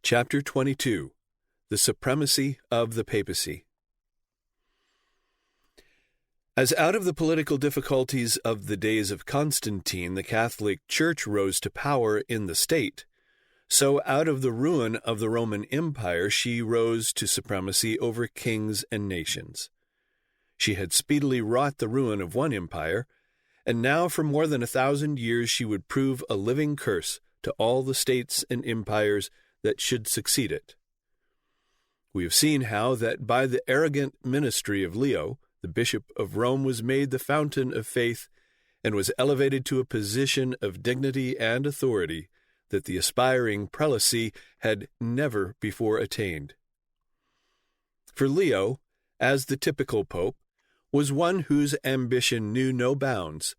Chapter 22. The Supremacy of the Papacy. As out of the political difficulties of the days of Constantine the Catholic Church rose to power in the state, so out of the ruin of the Roman Empire she rose to supremacy over kings and nations. She had speedily wrought the ruin of one empire, and now for more than 1,000 years she would prove a living curse to all the states and empires that should succeed it. We have seen how that by the arrogant ministry of Leo, the Bishop of Rome was made the fountain of faith and was elevated to a position of dignity and authority that the aspiring prelacy had never before attained. For Leo, as the typical pope, was one whose ambition knew no bounds,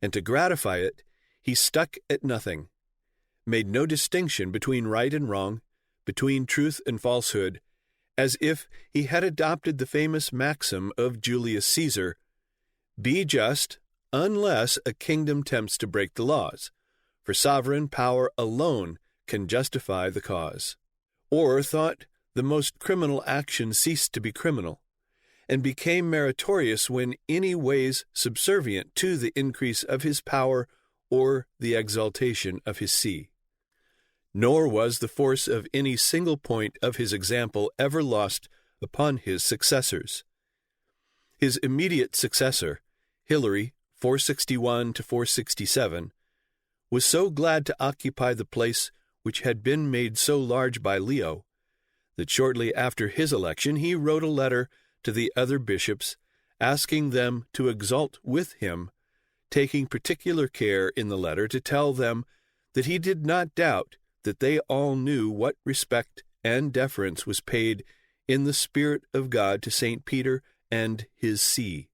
and to gratify it he stuck at nothing, made no distinction between right and wrong, between truth and falsehood, as if he had adopted the famous maxim of Julius Caesar, "Be just, unless a kingdom tempts to break the laws, for sovereign power alone can justify the cause," or thought the most criminal action ceased to be criminal, and became meritorious when any ways subservient to the increase of his power or the exaltation of his see. Nor was the force of any single point of his example ever lost upon his successors. His immediate successor, Hilary, 461 to 467, was so glad to occupy the place which had been made so large by Leo, that shortly after his election he wrote a letter to the other bishops, asking them to exult with him, taking particular care in the letter to tell them that he did not doubt that they all knew what respect and deference was paid in the Spirit of God to St. Peter and his see.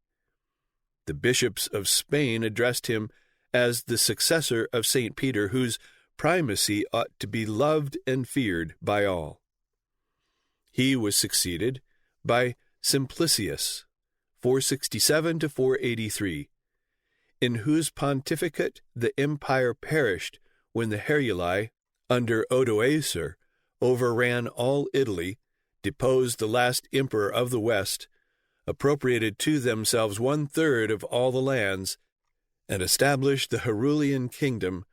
The bishops of Spain addressed him as the successor of St. Peter, whose primacy ought to be loved and feared by all. He was succeeded by Simplicius, 467 to 483, in whose pontificate the empire perished when the Heruli, under Odoacer, overran all Italy, deposed the last emperor of the West, appropriated to themselves 1/3 of all the lands, and established the Herulian kingdom,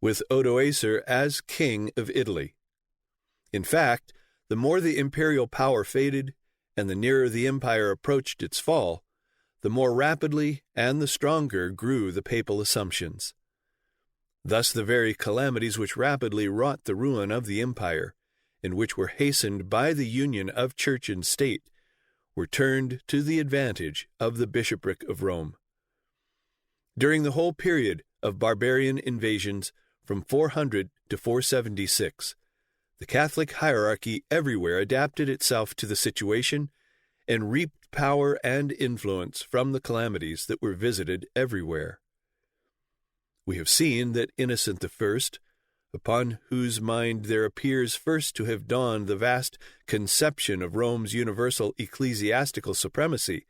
with Odoacer as king of Italy. In fact, the more the imperial power faded, and the nearer the empire approached its fall, the more rapidly and the stronger grew the papal assumptions. Thus the very calamities which rapidly wrought the ruin of the empire, and which were hastened by the union of church and state, were turned to the advantage of the bishopric of Rome. During the whole period of barbarian invasions from 400 to 476, the Catholic hierarchy everywhere adapted itself to the situation and reaped power and influence from the calamities that were visited everywhere. We have seen that Innocent I, upon whose mind there appears first to have dawned the vast conception of Rome's universal ecclesiastical supremacy,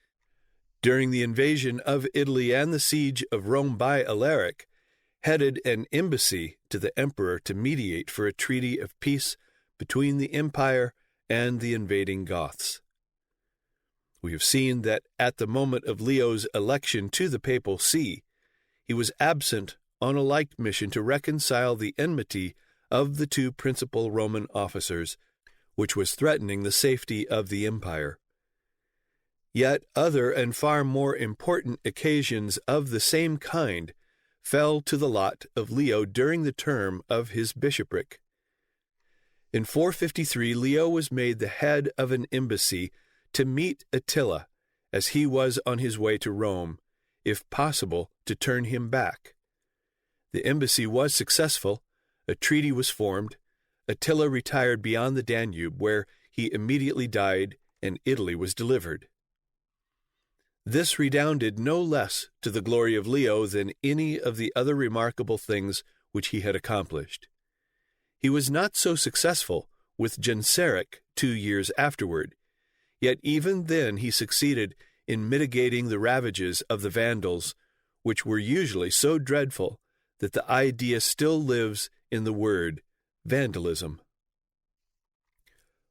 during the invasion of Italy and the siege of Rome by Alaric, headed an embassy to the emperor to mediate for a treaty of peace between the empire and the invading Goths. We have seen that at the moment of Leo's election to the papal see, he was absent on a like mission to reconcile the enmity of the two principal Roman officers, which was threatening the safety of the empire. Yet other and far more important occasions of the same kind fell to the lot of Leo during the term of his bishopric. In 453, Leo was made the head of an embassy to meet Attila as he was on his way to Rome, if possible, to turn him back. The embassy was successful, a treaty was formed, Attila retired beyond the Danube, where he immediately died, and Italy was delivered. This redounded no less to the glory of Leo than any of the other remarkable things which he had accomplished. He was not so successful with Genseric 2 years afterward, yet even then he succeeded in mitigating the ravages of the Vandals, which were usually so dreadful that the idea still lives in the word vandalism.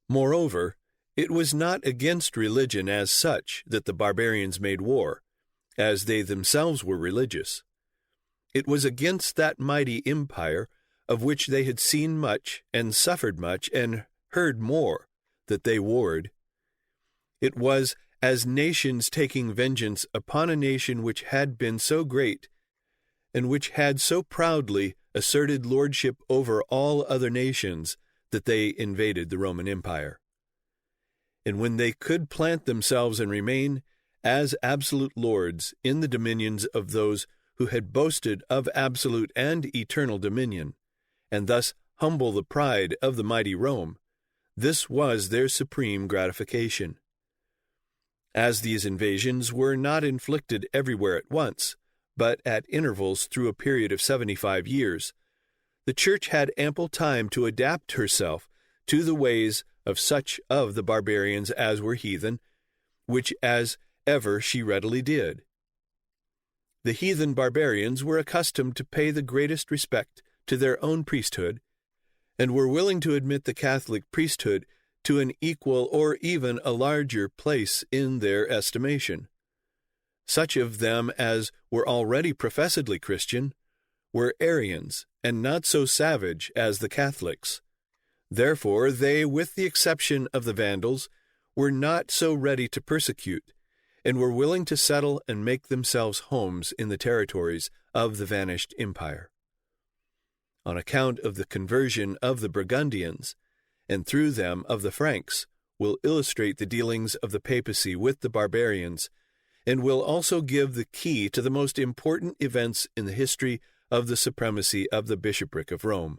Moreover, it was not against religion as such that the barbarians made war, as they themselves were religious. It was against that mighty empire, of which they had seen much, and suffered much, and heard more, that they warred. It was as nations taking vengeance upon a nation which had been so great, and which had so proudly asserted lordship over all other nations, that they invaded the Roman Empire. And when they could plant themselves and remain as absolute lords in the dominions of those who had boasted of absolute and eternal dominion, and thus humble the pride of the mighty Rome, this was their supreme gratification. As these invasions were not inflicted everywhere at once, but at intervals through a period of 75 years, the Church had ample time to adapt herself to the ways of such of the barbarians as were heathen, which as ever she readily did. The heathen barbarians were accustomed to pay the greatest respect to their own priesthood, and were willing to admit the Catholic priesthood to an equal or even a larger place in their estimation. Such of them as were already professedly Christian were Arians, and not so savage as the Catholics. Therefore they, with the exception of the Vandals, were not so ready to persecute, and were willing to settle and make themselves homes in the territories of the vanished empire. On account of the conversion of the Burgundians, and through them of the Franks, will illustrate the dealings of the Papacy with the barbarians, and will also give the key to the most important events in the history of the supremacy of the bishopric of Rome.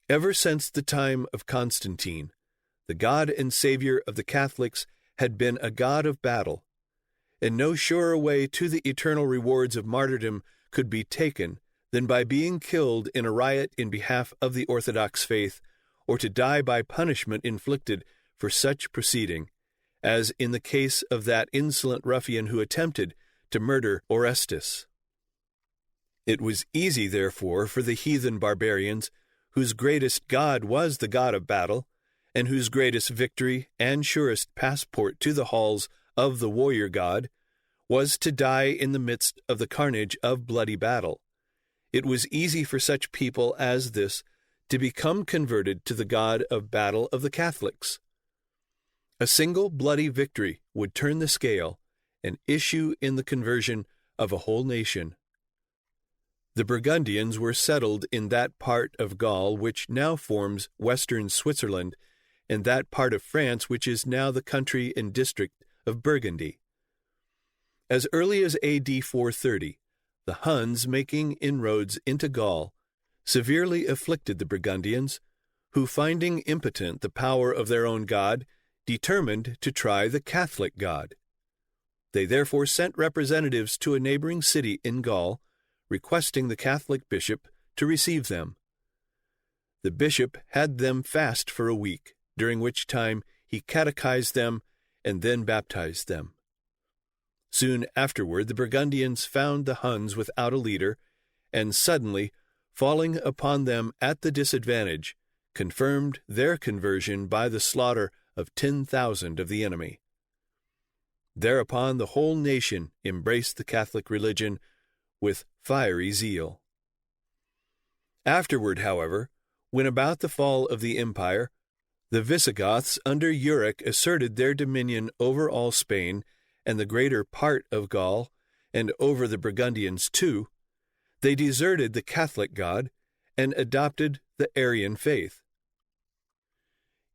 Ever since the time of Constantine, the God and Savior of the Catholics had been a God of battle, and no surer way to the eternal rewards of martyrdom could be taken than by being killed in a riot in behalf of the Orthodox faith, or to die by punishment inflicted for such proceeding, as in the case of that insolent ruffian who attempted to murder Orestes. It was easy, therefore, for the heathen barbarians, whose greatest god was the god of battle, and whose greatest victory and surest passport to the halls of the warrior god was to die in the midst of the carnage of bloody battle. It was easy for such people as this to become converted to the God of battle of the Catholics. A single bloody victory would turn the scale and issue in the conversion of a whole nation. The Burgundians were settled in that part of Gaul which now forms western Switzerland, and that part of France which is now the country and district of Burgundy. As early as A.D. 430, the Huns, making inroads into Gaul, severely afflicted the Burgundians, who, finding impotent the power of their own God, determined to try the Catholic God. They therefore sent representatives to a neighboring city in Gaul, requesting the Catholic bishop to receive them. The bishop had them fast for a week, during which time he catechized them and then baptized them. Soon afterward the Burgundians found the Huns without a leader, and suddenly, falling upon them at the disadvantage, confirmed their conversion by the slaughter of 10,000 of the enemy. Thereupon the whole nation embraced the Catholic religion with fiery zeal. Afterward, however, when about the fall of the empire, the Visigoths under Euric asserted their dominion over all Spain and the greater part of Gaul, and over the Burgundians too, they deserted the Catholic God and adopted the Arian faith.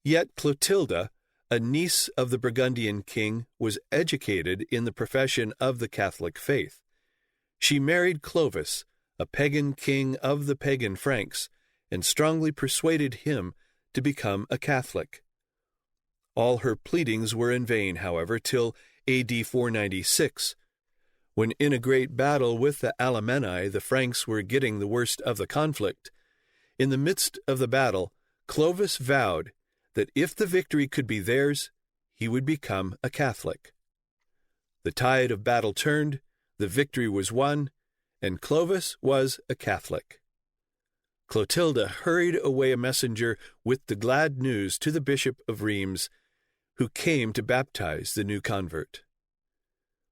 Yet Clotilda, a niece of the Burgundian king, was educated in the profession of the Catholic faith. She married Clovis, a pagan king of the pagan Franks, and strongly persuaded him to become a Catholic. All her pleadings were in vain, however, till A.D. 496, when in a great battle with the Alemanni the Franks were getting the worst of the conflict. In the midst of the battle, Clovis vowed that if the victory could be theirs, he would become a Catholic. The tide of battle turned, the victory was won, and Clovis was a Catholic. Clotilda hurried away a messenger with the glad news to the Bishop of Rheims, who came to baptize the new convert.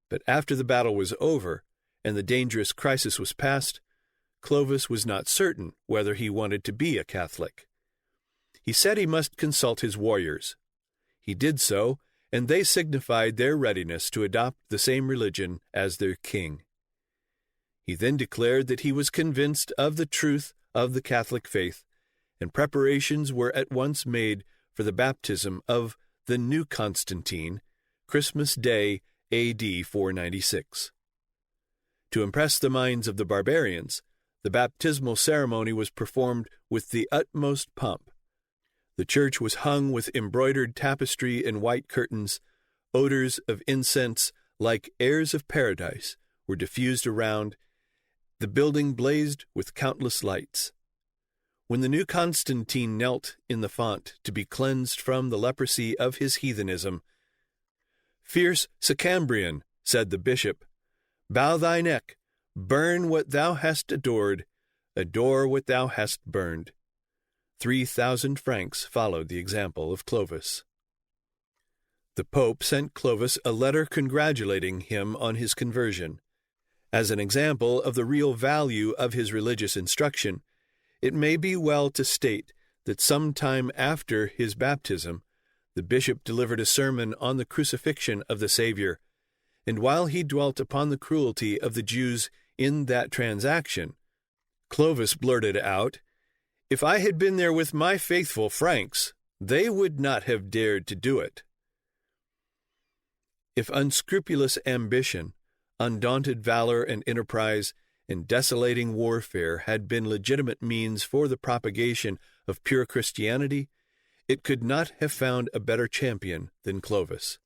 But after the battle was over and the dangerous crisis was past, Clovis was not certain whether he wanted to be a Catholic. He said he must consult his warriors. He did so, and they signified their readiness to adopt the same religion as their king. He then declared that he was convinced of the truth of the Catholic faith, and preparations were at once made for the baptism of the new Constantine, Christmas Day, A.D. 496. To impress the minds of the barbarians, the baptismal ceremony was performed with the utmost pomp. The church was hung with embroidered tapestry and white curtains. Odors of incense, like airs of paradise, were diffused around. The building blazed with countless lights. When the new Constantine knelt in the font to be cleansed from the leprosy of his heathenism, "Fierce Sicambrian," said the bishop, "bow thy neck, burn what thou hast adored, adore what thou hast burned." 3,000 Franks followed the example of Clovis. The Pope sent Clovis a letter congratulating him on his conversion. As an example of the real value of his religious instruction, it may be well to state that some time after his baptism, the bishop delivered a sermon on the crucifixion of the Savior, and while he dwelt upon the cruelty of the Jews in that transaction, Clovis blurted out, "If I had been there with my faithful Franks, they would not have dared to do it." If unscrupulous ambition, undaunted valor and enterprise, and desolating warfare had been legitimate means for the propagation of pure Christianity, it could not have found a better champion than Clovis.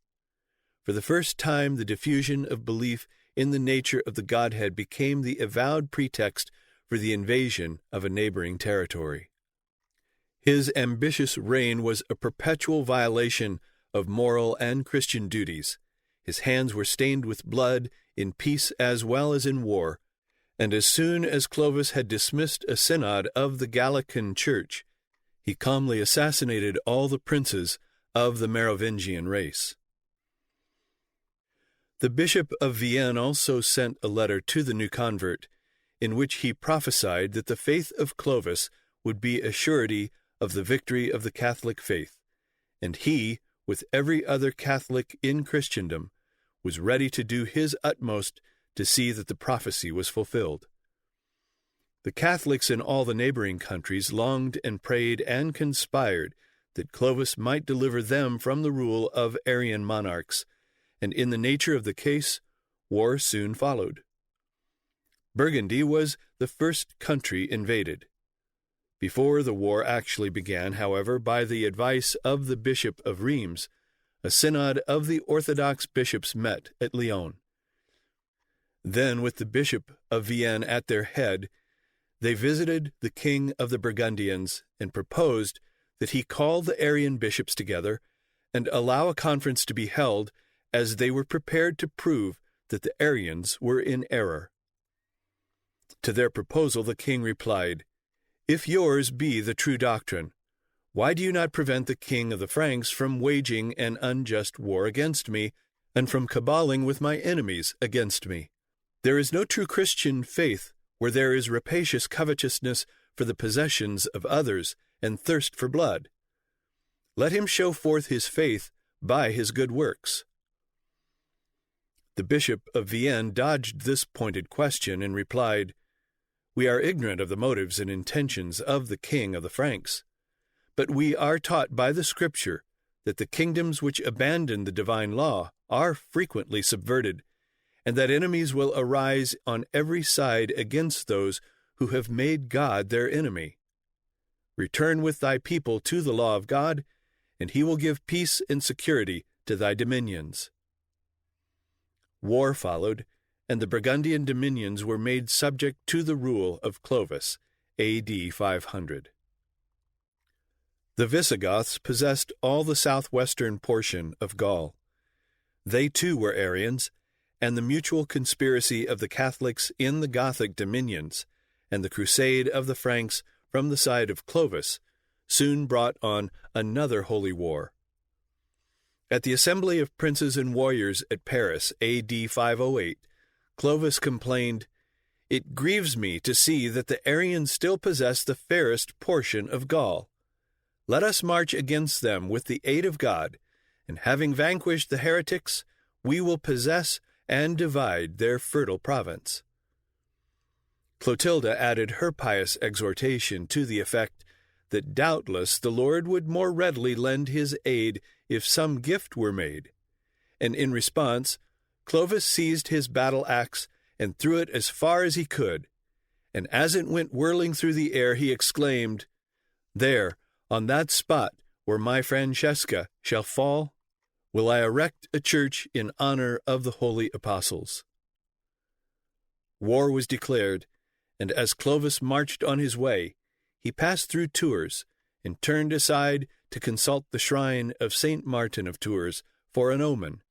For the first time, the diffusion of belief in the nature of the Godhead became the avowed pretext for the invasion of a neighboring territory. His ambitious reign was a perpetual violation of moral and Christian duties. His hands were stained with blood in peace as well as in war, and as soon as Clovis had dismissed a synod of the Gallican Church, he calmly assassinated all the princes of the Merovingian race. The Bishop of Vienne also sent a letter to the new convert, in which he prophesied that the faith of Clovis would be a surety of the victory of the Catholic faith, and he, with every other Catholic in Christendom, was ready to do his utmost to see that the prophecy was fulfilled. The Catholics in all the neighboring countries longed and prayed and conspired that Clovis might deliver them from the rule of Arian monarchs, and in the nature of the case, war soon followed. Burgundy was the first country invaded. Before the war actually began, however, by the advice of the Bishop of Rheims, a synod of the Orthodox bishops met at Lyon. Then, with the Bishop of Vienne at their head, they visited the king of the Burgundians and proposed that he call the Arian bishops together and allow a conference to be held, as they were prepared to prove that the Arians were in error. To their proposal the king replied, "If yours be the true doctrine, why do you not prevent the king of the Franks from waging an unjust war against me, and from caballing with my enemies against me? There is no true Christian faith where there is rapacious covetousness for the possessions of others and thirst for blood. Let him show forth his faith by his good works." The Bishop of Vienne dodged this pointed question and replied, "We are ignorant of the motives and intentions of the king of the Franks, but we are taught by the Scripture that the kingdoms which abandon the divine law are frequently subverted, and that enemies will arise on every side against those who have made God their enemy. Return with thy people to the law of God, and he will give peace and security to thy dominions." War followed, and the Burgundian dominions were made subject to the rule of Clovis, A.D. 500. The Visigoths possessed all the southwestern portion of Gaul. They too were Arians, and the mutual conspiracy of the Catholics in the Gothic dominions, and the crusade of the Franks from the side of Clovis soon brought on another holy war. At the assembly of princes and warriors at Paris, A.D. 508, Clovis complained, "It grieves me to see that the Arians still possess the fairest portion of Gaul. Let us march against them with the aid of God, and having vanquished the heretics, we will possess and divide their fertile province." Clotilda added her pious exhortation to the effect that doubtless the Lord would more readily lend his aid if some gift were made, and in response Clovis seized his battle-axe and threw it as far as he could, and as it went whirling through the air he exclaimed, "There, on that spot where my Francesca shall fall, will I erect a church in honor of the holy apostles." War was declared, and as Clovis marched on his way, he passed through Tours and turned aside to consult the shrine of Saint Martin of Tours for an omen.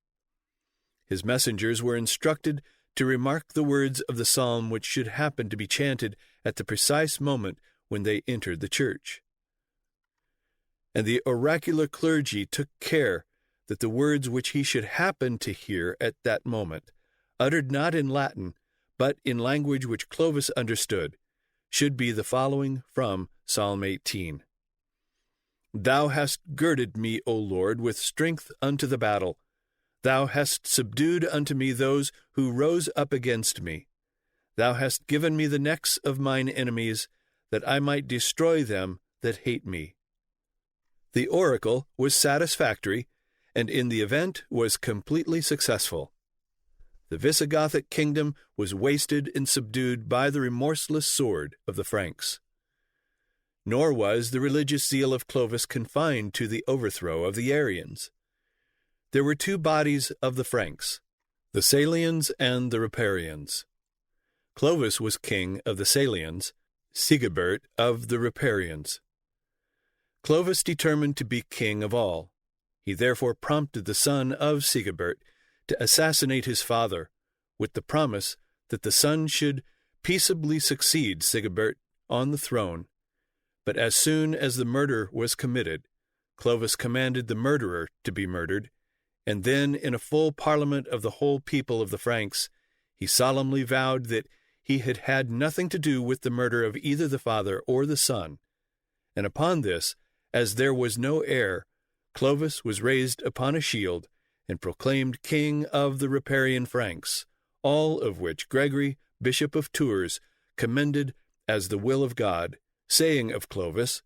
His messengers were instructed to remark the words of the psalm which should happen to be chanted at the precise moment when they entered the church. And the oracular clergy took care that the words which he should happen to hear at that moment, uttered not in Latin, but in language which Clovis understood, should be the following from Psalm 18. "Thou hast girded me, O Lord, with strength unto the battle. Thou hast subdued unto me those who rose up against me. Thou hast given me the necks of mine enemies, that I might destroy them that hate me." The oracle was satisfactory, and in the event was completely successful. The Visigothic kingdom was wasted and subdued by the remorseless sword of the Franks. Nor was the religious zeal of Clovis confined to the overthrow of the Arians. There were two bodies of the Franks, the Salians and the Riparians. Clovis was king of the Salians, Sigebert of the Riparians. Clovis determined to be king of all. He therefore prompted the son of Sigebert to assassinate his father, with the promise that the son should peaceably succeed Sigebert on the throne. But as soon as the murder was committed, Clovis commanded the murderer to be murdered, and then, in a full parliament of the whole people of the Franks, he solemnly vowed that he had had nothing to do with the murder of either the father or the son. And upon this, as there was no heir, Clovis was raised upon a shield and proclaimed king of the Riparian Franks, all of which Gregory, bishop of Tours, commended as the will of God, saying of Clovis,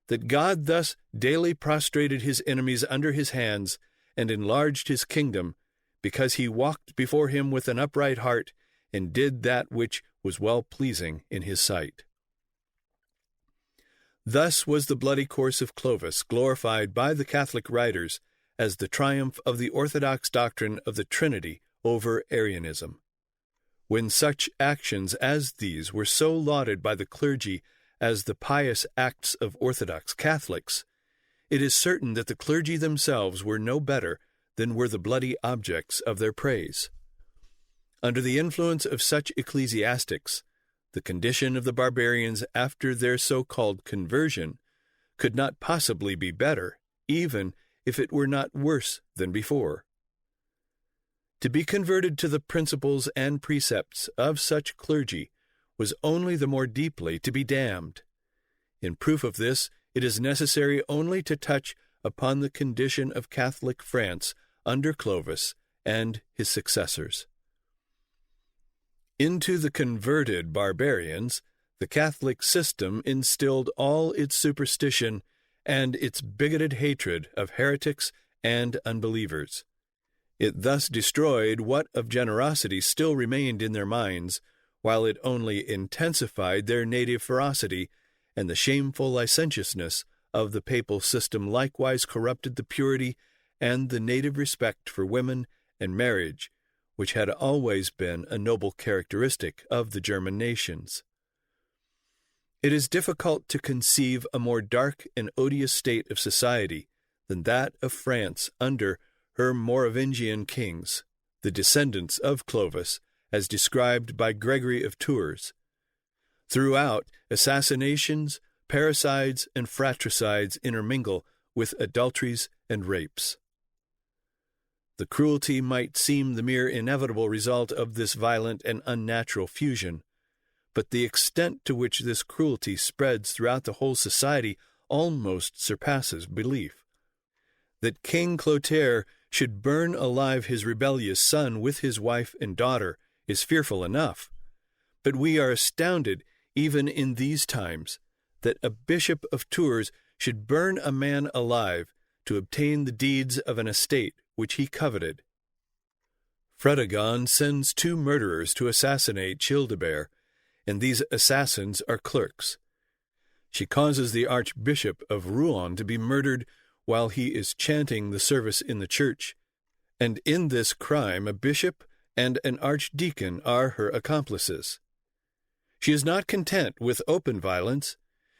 that God thus daily prostrated his enemies under his hands and enlarged his kingdom, because he walked before him with an upright heart and did that which was well-pleasing in his sight. Thus was the bloody course of Clovis glorified by the Catholic writers as the triumph of the orthodox doctrine of the Trinity over Arianism. When such actions as these were so lauded by the clergy as the pious acts of Orthodox Catholics, it is certain that the clergy themselves were no better than were the bloody objects of their praise. Under the influence of such ecclesiastics, the condition of the barbarians after their so-called conversion could not possibly be better, even if it were not worse than before. To be converted to the principles and precepts of such clergy was only the more deeply to be damned. In proof of this, it is necessary only to touch upon the condition of Catholic France under Clovis and his successors. Into the converted barbarians, the Catholic system instilled all its superstition and its bigoted hatred of heretics and unbelievers. It thus destroyed what of generosity still remained in their minds, while it only intensified their native ferocity, and the shameful licentiousness of the papal system likewise corrupted the purity and the native respect for women and marriage, which had always been a noble characteristic of the German nations. It is difficult to conceive a more dark and odious state of society than that of France under her Merovingian kings, the descendants of Clovis, as described by Gregory of Tours. Throughout, assassinations, parricides and fratricides intermingle with adulteries and rapes. The cruelty might seem the mere inevitable result of this violent and unnatural fusion, but the extent to which this cruelty spreads throughout the whole society almost surpasses belief. That King Clotaire should burn alive his rebellious son with his wife and daughter is fearful enough, but we are astounded, even in these times, that a bishop of Tours should burn a man alive to obtain the deeds of an estate which he coveted. Fredegond sends 2 murderers to assassinate Childebert, and these assassins are clerks. She causes the Archbishop of Rouen to be murdered while he is chanting the service in the church, and in this crime a bishop and an archdeacon are her accomplices. She is not content with open violence.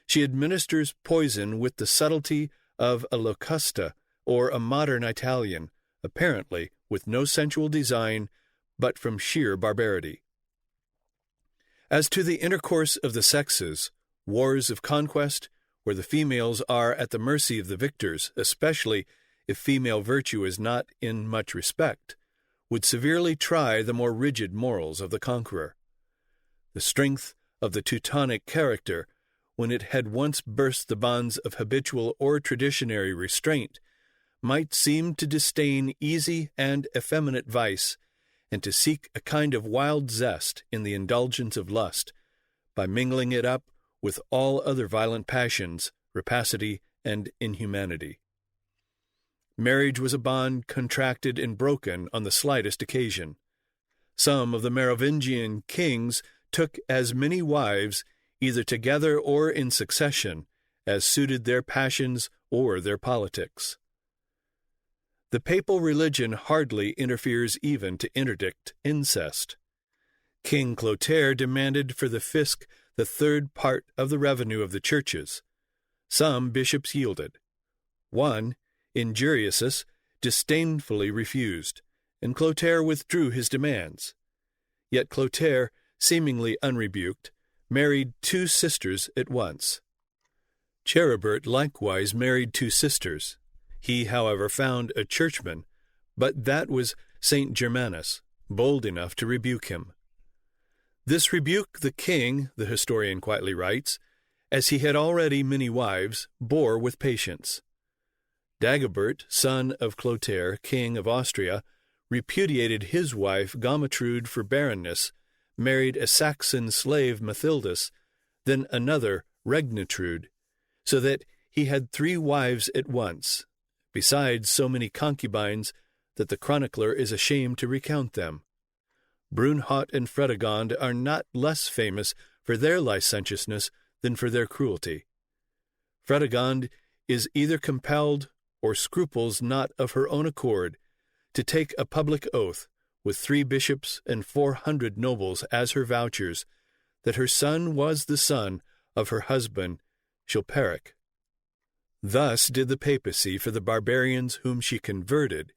She administers poison with the subtlety of a Locusta or a modern Italian, apparently with no sensual design, but from sheer barbarity. As to the intercourse of the sexes, wars of conquest, where the females are at the mercy of the victors, especially if female virtue is not in much respect, would severely try the more rigid morals of the conqueror. The strength of the Teutonic character, when it had once burst the bonds of habitual or traditionary restraint, might seem to disdain easy and effeminate vice, and to seek a kind of wild zest in the indulgence of lust, by mingling it up with all other violent passions, rapacity, and inhumanity. Marriage was a bond contracted and broken on the slightest occasion. Some of the Merovingian kings took as many wives, either together or in succession, as suited their passions or their politics. The papal religion hardly interferes even to interdict incest. King Clotaire demanded for the fisc the 1/3 part of the revenue of the churches. Some bishops yielded. One, Injurius, disdainfully refused, and Clotaire withdrew his demands. Yet Clotaire, seemingly unrebuked, married 2 sisters at once. Cheribert likewise married 2 sisters. He, however, found a churchman, but that was St. Germanus, bold enough to rebuke him. This rebuke the king, the historian quietly writes, as he had already many wives, bore with patience. Dagobert, son of Clotaire, king of Austria, repudiated his wife Gomatrude for barrenness, married a Saxon slave Mathildas, then another Regnitrude, so that he had 3 wives at once, besides so many concubines that the chronicler is ashamed to recount them. Brunhot and Fredegond are not less famous for their licentiousness than for their cruelty. Fredegond is either compelled, or scruples not of her own accord, to take a public oath, with 3 bishops and 400 nobles as her vouchers, that her son was the son of her husband Chilperic. Thus did the papacy for the barbarians whom she converted,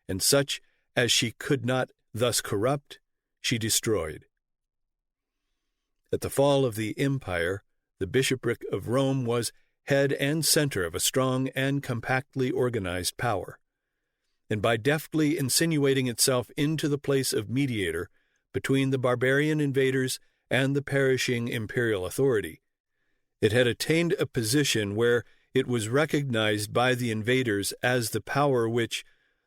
and such as she could not thus corrupt, she destroyed. At the fall of the empire, the bishopric of Rome was head and center of a strong and compactly organized power, and by deftly insinuating itself into the place of mediator between the barbarian invaders and the perishing imperial authority, it had attained a position where it was recognized by the invaders as the power which,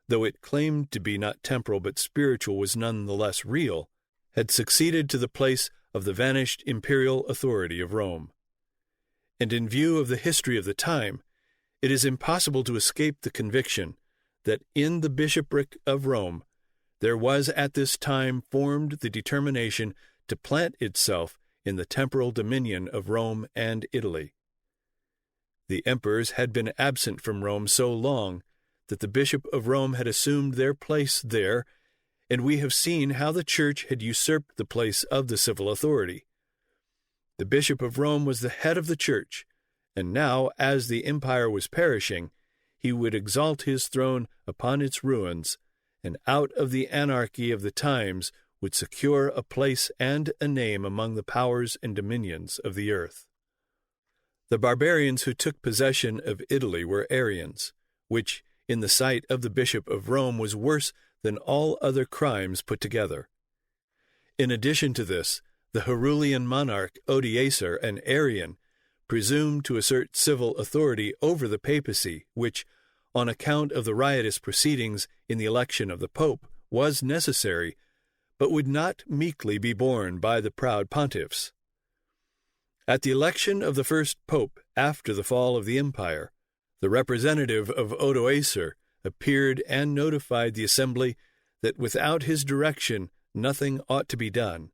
though it claimed to be not temporal but spiritual, was none the less real, had succeeded to the place of the vanished imperial authority of Rome. And in view of the history of the time, it is impossible to escape the conviction that in the bishopric of Rome there was at this time formed the determination to plant itself in the temporal dominion of Rome and Italy. The emperors had been absent from Rome so long that the Bishop of Rome had assumed their place there, and we have seen how the Church had usurped the place of the civil authority. The Bishop of Rome was the head of the Church, and now, as the empire was perishing, he would exalt his throne upon its ruins, and out of the anarchy of the times would secure a place and a name among the powers and dominions of the earth. The barbarians who took possession of Italy were Arians, which, in the sight of the Bishop of Rome, was worse than all other crimes put together. In addition to this, the Herulian monarch Odoacer, an Arian, presumed to assert civil authority over the papacy, which, on account of the riotous proceedings in the election of the Pope, was necessary, but would not meekly be borne by the proud pontiffs. At the election of the first pope after the fall of the empire, the representative of Odoacer appeared and notified the assembly that without his direction nothing ought to be done,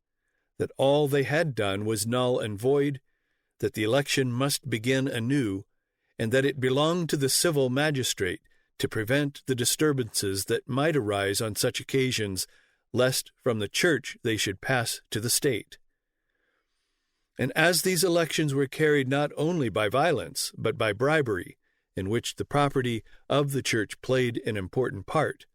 that all they had done was null and void, that the election must begin anew, and that it belonged to the civil magistrate to prevent the disturbances that might arise on such occasions, lest from the church they should pass to the state. And as these elections were carried not only by violence, but by bribery, in which the property of the church played an important part,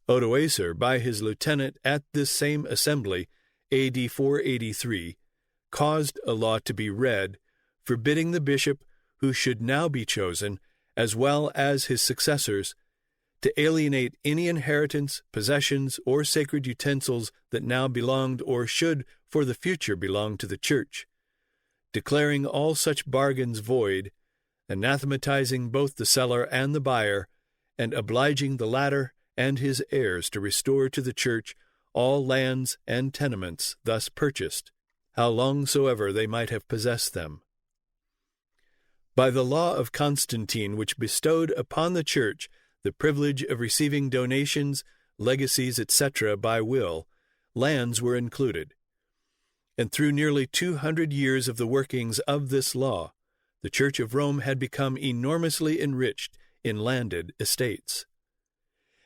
Odoacer, by his lieutenant at this same assembly, A.D. 483, caused a law to be read, forbidding the bishop who should now be chosen, as well as his successors, to alienate any inheritance, possessions, or sacred utensils that now belonged or should for the future belong to the church, declaring all such bargains void, anathematizing both the seller and the buyer, and obliging the latter and his heirs to restore to the church all lands and tenements thus purchased, how long soever they might have possessed them. By the law of Constantine, which bestowed upon the church the privilege of receiving donations, legacies, etc. by will, lands were included. And through nearly 200 years of the workings of this law, the Church of Rome had become enormously enriched in landed estates.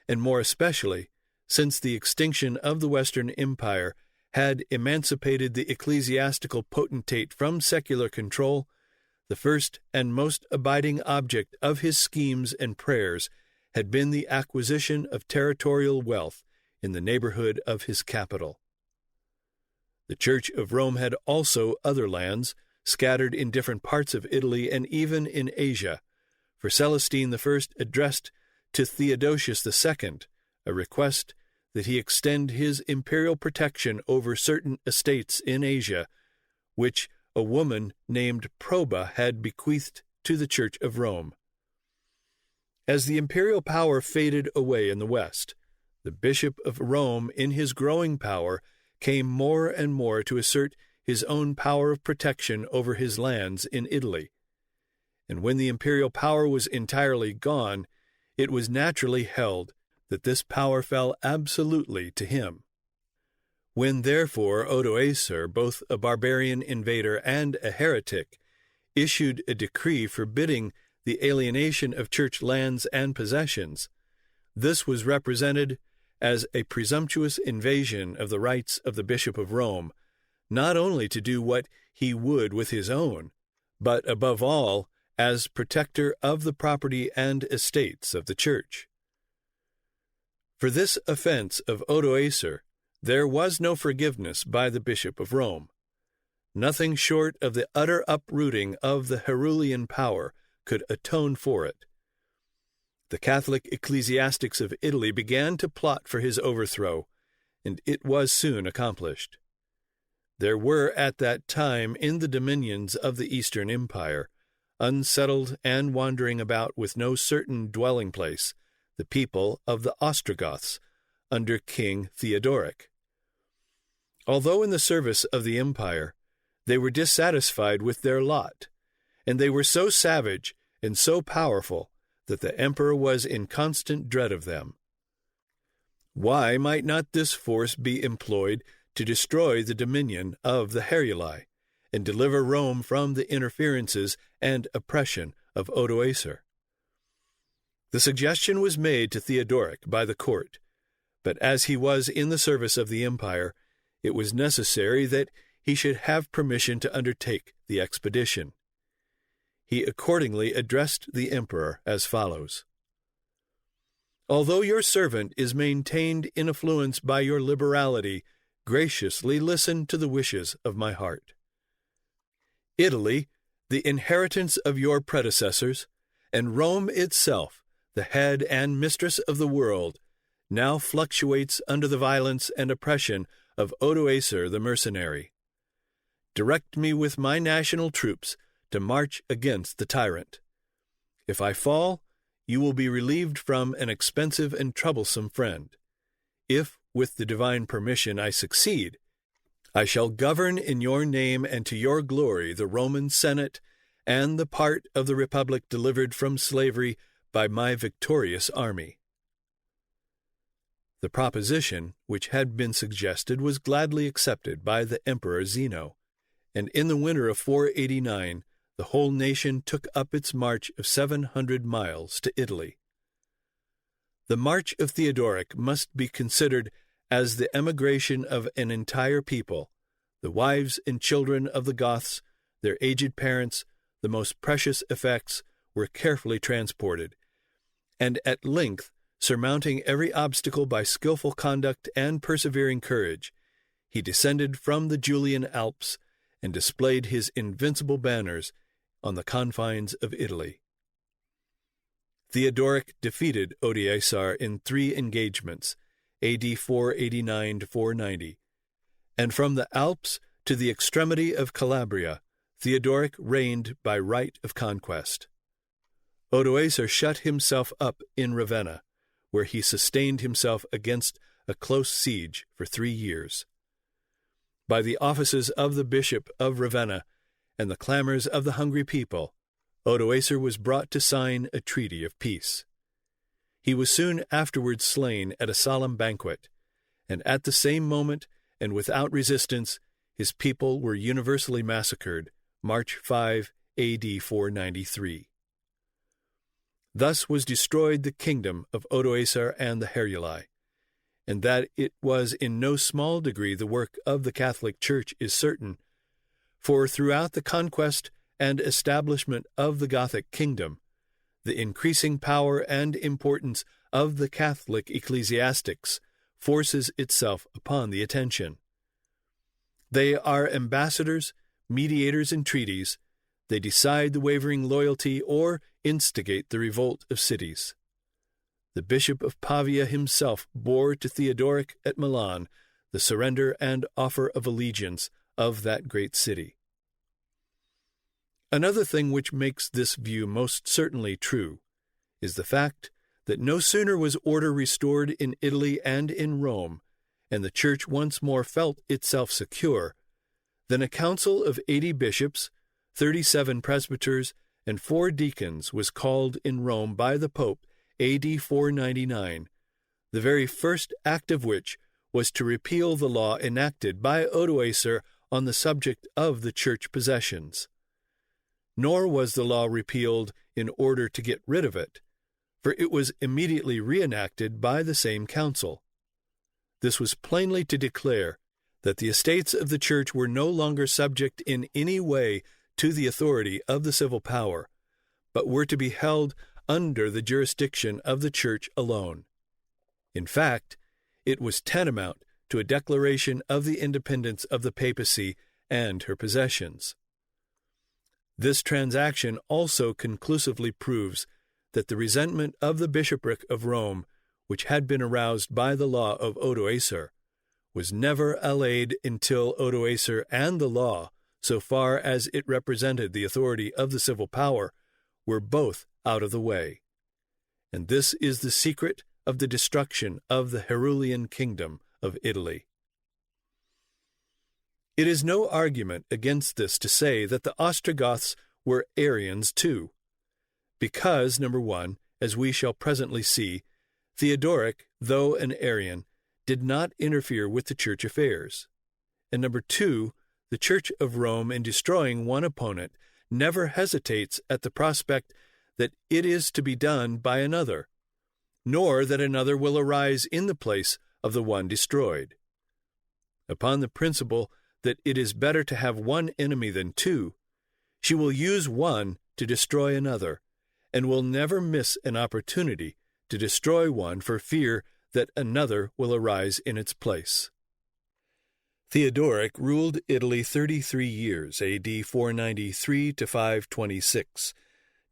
And more especially, since the extinction of the Western Empire had emancipated the ecclesiastical potentate from secular control, the first and most abiding object of his schemes and prayers had been the acquisition of territorial wealth in the neighborhood of his capital. The Church of Rome had also other lands, scattered in different parts of Italy and even in Asia, for Celestine I addressed to Theodosius II a request that he extend his imperial protection over certain estates in Asia, which a woman named Proba had bequeathed to the Church of Rome. As the imperial power faded away in the West, the Bishop of Rome, in his growing power, came more and more to assert his own power of protection over his lands in Italy. And when the imperial power was entirely gone, it was naturally held that this power fell absolutely to him. When therefore Odoacer, both a barbarian invader and a heretic, issued a decree forbidding the alienation of church lands and possessions, this was represented as a presumptuous invasion of the rights of the Bishop of Rome, not only to do what he would with his own, but above all as protector of the property and estates of the Church. For this offense of Odoacer there was no forgiveness by the Bishop of Rome. Nothing short of the utter uprooting of the Herulian power could atone for it. The Catholic ecclesiastics of Italy began to plot for his overthrow, and it was soon accomplished. There were at that time in the dominions of the Eastern Empire, unsettled and wandering about with no certain dwelling place, the people of the Ostrogoths under King Theodoric. Although in the service of the empire, they were dissatisfied with their lot, and they were so savage and so powerful that the emperor was in constant dread of them. Why might not this force be employed to destroy the dominion of the Heruli, and deliver Rome from the interferences and oppression of Odoacer? The suggestion was made to Theodoric by the court, but as he was in the service of the empire, it was necessary that he should have permission to undertake the expedition. He accordingly addressed the emperor as follows: "Although your servant is maintained in affluence by your liberality, graciously listen to the wishes of my heart. Italy, the inheritance of your predecessors, and Rome itself, the head and mistress of the world, now fluctuates under the violence and oppression of Odoacer the mercenary. Direct me with my national troops to march against the tyrant. If I fall, you will be relieved from an expensive and troublesome friend. If, with the divine permission, I succeed, I shall govern in your name and to your glory the Roman Senate and the part of the Republic delivered from slavery by my victorious army. The proposition which had been suggested was gladly accepted by the Emperor Zeno, and in the winter of 489 the whole nation took up its march of 700 miles to Italy. The march of Theodoric must be considered as the emigration of an entire people, the wives and children of the Goths, their aged parents, the most precious effects, were carefully transported, and at length, surmounting every obstacle by skillful conduct and persevering courage, he descended from the Julian Alps and displayed his invincible banners on the confines of Italy. Theodoric defeated Odoacer in 3 engagements, AD 489 to 490, and from the Alps to the extremity of Calabria, Theodoric reigned by right of conquest. Odoacer shut himself up in Ravenna, where he sustained himself against a close siege for 3 years. By the offices of the Bishop of Ravenna and the clamors of the hungry people, Odoacer was brought to sign a treaty of peace. He was soon afterwards slain at a solemn banquet, and at the same moment, and without resistance, his people were universally massacred, March 5, AD 493. Thus was destroyed the kingdom of Odoacer and the Heruli, and that it was in no small degree the work of the Catholic Church is certain, for throughout the conquest and establishment of the Gothic kingdom, the increasing power and importance of the Catholic ecclesiastics forces itself upon the attention. They are ambassadors, mediators in treaties. They decide the wavering loyalty or instigate the revolt of cities. The Bishop of Pavia himself bore to Theodoric at Milan the surrender and offer of allegiance of that great city. Another thing which makes this view most certainly true is the fact that no sooner was order restored in Italy and in Rome, and the Church once more felt itself secure, than a council of 80 bishops, 37 presbyters, and 4 deacons was called in Rome by the Pope AD 499, the very first act of which was to repeal the law enacted by Odoacer on the subject of the church possessions. Nor was the law repealed in order to get rid of it, for it was immediately reenacted by the same council. This was plainly to declare that the estates of the church were no longer subject in any way to the authority of the civil power, but were to be held under the jurisdiction of the church alone. In fact, it was tantamount to a declaration of the independence of the papacy and her possessions. This transaction also conclusively proves that the resentment of the bishopric of Rome, which had been aroused by the law of Odoacer, was never allayed until Odoacer and the law, so far as it represented the authority of the civil power, were both out of the way. And this is the secret of the destruction of the Herulian kingdom of Italy. It is no argument against this to say that the Ostrogoths were Arians too, because, number 1, as we shall presently see, Theodoric, though an Arian, did not interfere with the church affairs, and number 2, the Church of Rome, in destroying one opponent, never hesitates at the prospect that it is to be done by another, nor that another will arise in the place of the one destroyed. Upon the principle that it is better to have one enemy than 2, she will use one to destroy another, and will never miss an opportunity to destroy one for fear that another will arise in its place. Theodoric ruled Italy 33 years, A.D. 493 to 526,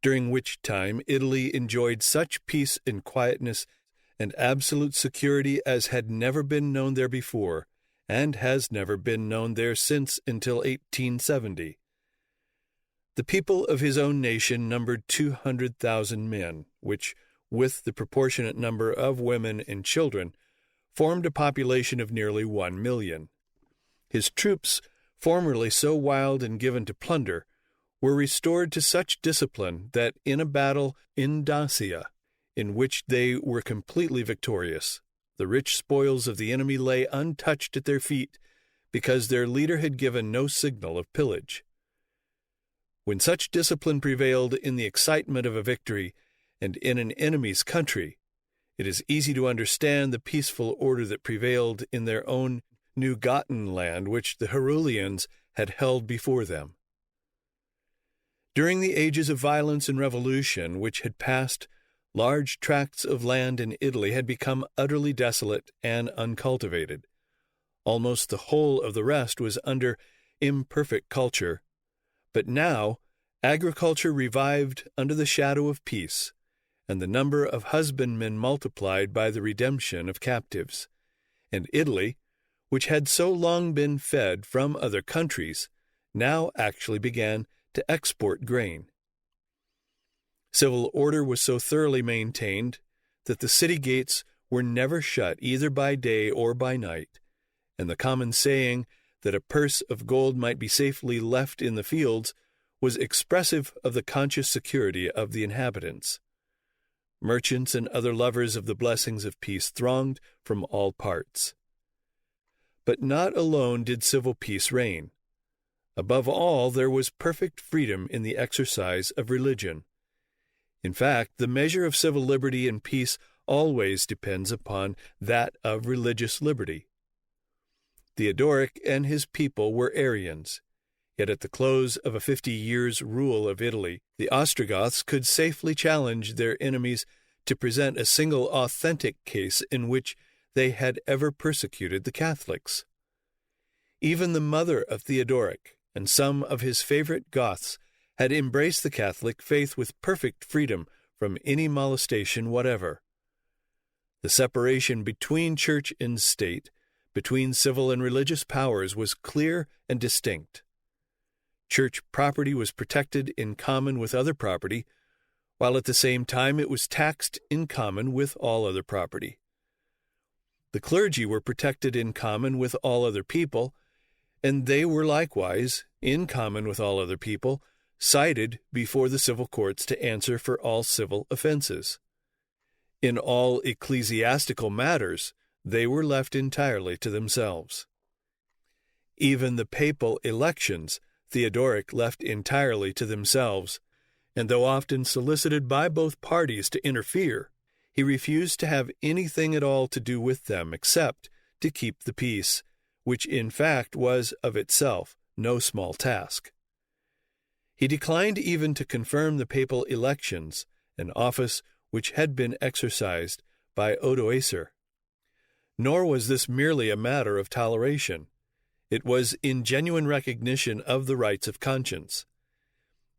during which time Italy enjoyed such peace and quietness and absolute security as had never been known there before, and has never been known there since until 1870. The people of his own nation numbered 200,000 men, which, with the proportionate number of women and children, formed a population of nearly 1 million. His troops, formerly so wild and given to plunder, were restored to such discipline that in a battle in Dacia, in which they were completely victorious, the rich spoils of the enemy lay untouched at their feet, because their leader had given no signal of pillage. When such discipline prevailed in the excitement of a victory and in an enemy's country, it is easy to understand the peaceful order that prevailed in their own new-gotten land, which the Herulians had held before them. During the ages of violence and revolution which had passed, large tracts of land in Italy had become utterly desolate and uncultivated. Almost the whole of the rest was under imperfect culture, but now agriculture revived under the shadow of peace, and the number of husbandmen multiplied by the redemption of captives, and Italy, which had so long been fed from other countries, now actually began to export grain. Civil order was so thoroughly maintained that the city gates were never shut either by day or by night, and the common saying that a purse of gold might be safely left in the fields was expressive of the conscious security of the inhabitants. Merchants and other lovers of the blessings of peace thronged from all parts. But not alone did civil peace reign. Above all, there was perfect freedom in the exercise of religion. In fact, the measure of civil liberty and peace always depends upon that of religious liberty. Theodoric and his people were Arians, yet at the close of a 50 years' rule of Italy, the Ostrogoths could safely challenge their enemies to present a single authentic case in which they had ever persecuted the Catholics. Even the mother of Theodoric and some of his favorite Goths had embraced the Catholic faith with perfect freedom from any molestation whatever. The separation between church and state, between civil and religious powers, was clear and distinct. Church property was protected in common with other property, while at the same time it was taxed in common with all other property. The clergy were protected in common with all other people, and they were likewise, in common with all other people, cited before the civil courts to answer for all civil offenses. In all ecclesiastical matters, they were left entirely to themselves. Even the papal elections Theodoric left entirely to themselves, and though often solicited by both parties to interfere, he refused to have anything at all to do with them except to keep the peace, which in fact was of itself no small task. He declined even to confirm the papal elections, an office which had been exercised by Odoacer. Nor was this merely a matter of toleration. It was in genuine recognition of the rights of conscience.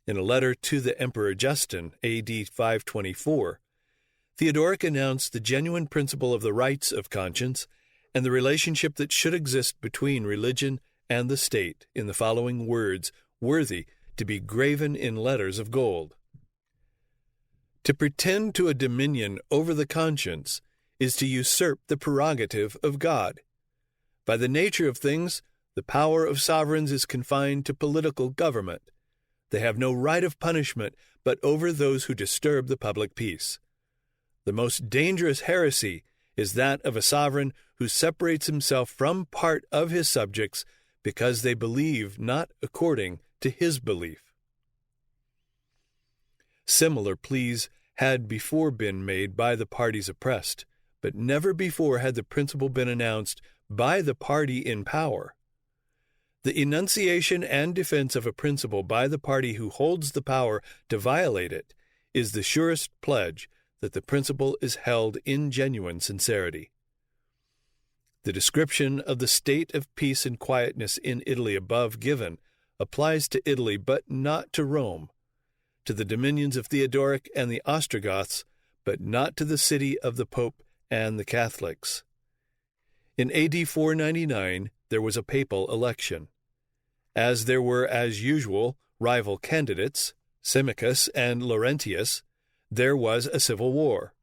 In a letter to the Emperor Justin, A.D. 524, Theodoric announced the genuine principle of the rights of conscience and the relationship that should exist between religion and the state in the following words, worthy to be graven in letters of gold. To pretend to a dominion over the conscience is to usurp the prerogative of God. By the nature of things, the power of sovereigns is confined to political government. They have no right of punishment but over those who disturb the public peace. The most dangerous heresy is that of a sovereign who separates himself from part of his subjects because they believe not according to his belief. Similar pleas had before been made by the parties oppressed, but never before had the principle been announced by the party in power. The enunciation and defense of a principle by the party who holds the power to violate it is the surest pledge that the principle is held in genuine sincerity. The description of the state of peace and quietness in Italy above given applies to Italy, but not to Rome, to the dominions of Theodoric and the Ostrogoths, but not to the city of the Pope and the Catholics. In AD 499, there was a papal election. As there were, as usual, rival candidates, Symmachus and Laurentius, there was a civil war.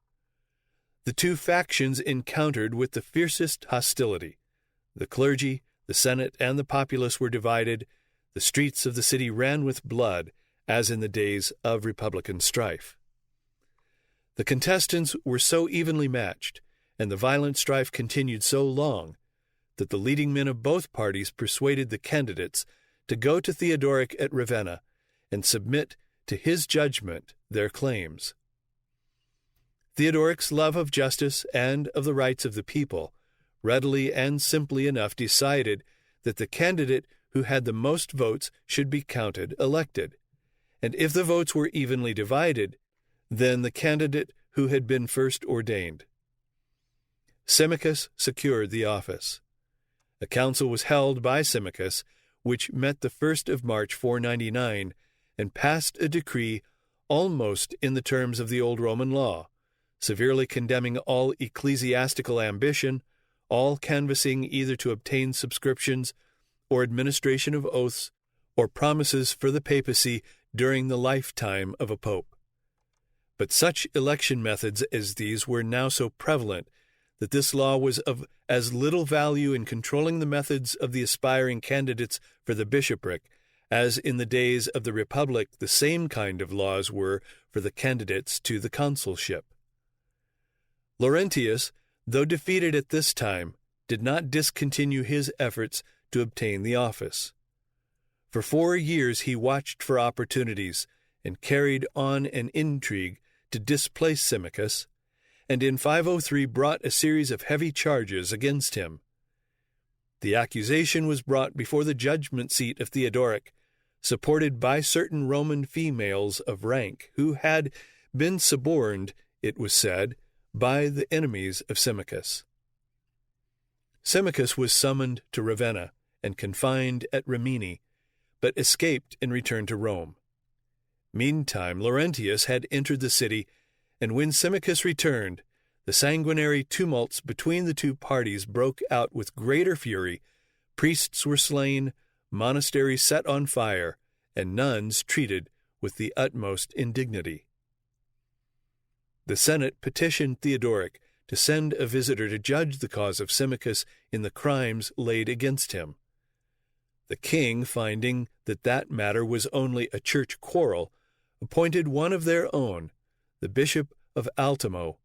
The two factions encountered with the fiercest hostility. The clergy, the Senate, and the populace were divided. The streets of the city ran with blood, as in the days of republican strife. The contestants were so evenly matched, and the violent strife continued so long, that the leading men of both parties persuaded the candidates to go to Theodoric at Ravenna and submit to his judgment their claims. Theodoric's love of justice and of the rights of the people readily and simply enough decided that the candidate who had the most votes should be counted elected, and if the votes were evenly divided, then the candidate who had been first ordained. Symmachus secured the office. A council was held by Symmachus, which met the 1st of March 499, and passed a decree almost in the terms of the old Roman law, severely condemning all ecclesiastical ambition, all canvassing either to obtain subscriptions or administration of oaths or promises for the papacy during the lifetime of a pope. But such election methods as these were now so prevalent that this law was of as little value in controlling the methods of the aspiring candidates for the bishopric as in the days of the Republic the same kind of laws were for the candidates to the consulship. Laurentius, though defeated at this time, did not discontinue his efforts to obtain the office. For 4 years he watched for opportunities and carried on an intrigue to displace Symmachus, and in 503 brought a series of heavy charges against him. The accusation was brought before the judgment seat of Theodoric, supported by certain Roman females of rank who had been suborned, it was said, by the enemies of Symmachus. Symmachus was summoned to Ravenna and confined at Rimini, but escaped and returned to Rome. Meantime, Laurentius had entered the city, and when Symmachus returned, the sanguinary tumults between the two parties broke out with greater fury. Priests were slain, monasteries set on fire, and nuns treated with the utmost indignity. The Senate petitioned Theodoric to send a visitor to judge the cause of Symmachus in the crimes laid against him. The king, finding that that matter was only a church quarrel, appointed one of their own, the Bishop of Altimo,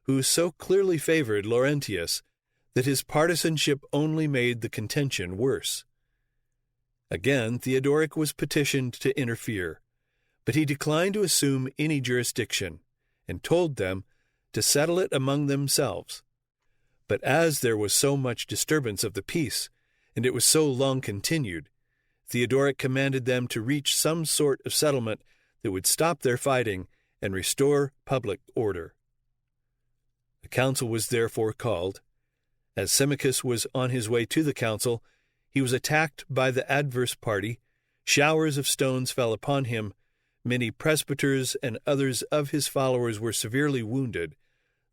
who so clearly favored Laurentius that his partisanship only made the contention worse. Again, Theodoric was petitioned to interfere, but he declined to assume any jurisdiction, and told them to settle it among themselves. But as there was so much disturbance of the peace, and it was so long continued, Theodoric commanded them to reach some sort of settlement that would stop their fighting and restore public order. A council was therefore called. As Symmachus was on his way to the council, he was attacked by the adverse party. Showers of stones fell upon him. Many presbyters and others of his followers were severely wounded.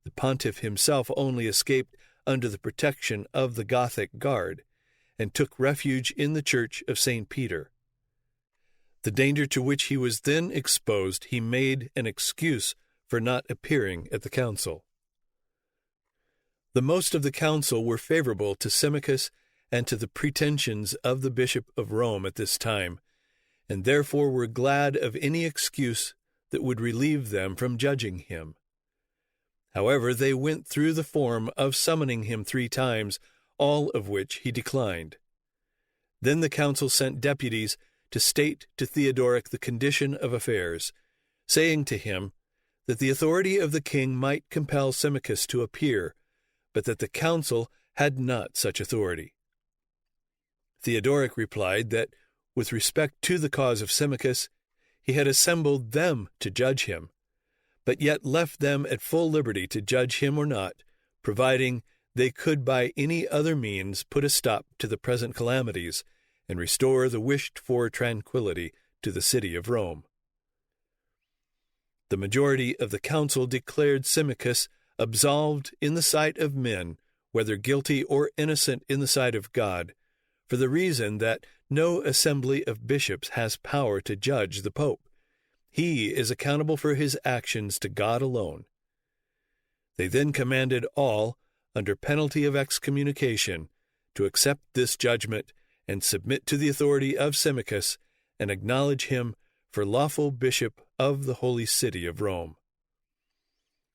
The pontiff himself only escaped under the protection of the Gothic guard, and took refuge in the church of St. Peter. The danger to which he was then exposed he made an excuse for not appearing at the council. The most of the council were favorable to Symmachus and to the pretensions of the Bishop of Rome at this time, and therefore were glad of any excuse that would relieve them from judging him. However, they went through the form of summoning him 3 times, all of which he declined. Then the council sent deputies to state to Theodoric the condition of affairs, saying to him that the authority of the king might compel Symmachus to appear, but that the council had not such authority. Theodoric replied that, with respect to the cause of Symmachus, he had assembled them to judge him, but yet left them at full liberty to judge him or not, providing they could by any other means put a stop to the present calamities and restore the wished-for tranquility to the city of Rome. The majority of the council declared Symmachus absolved in the sight of men, whether guilty or innocent in the sight of God, for the reason that no assembly of bishops has power to judge the Pope. He is accountable for his actions to God alone. They then commanded all, under penalty of excommunication, to accept this judgment and submit to the authority of Symmachus and acknowledge him for lawful bishop of the holy city of Rome.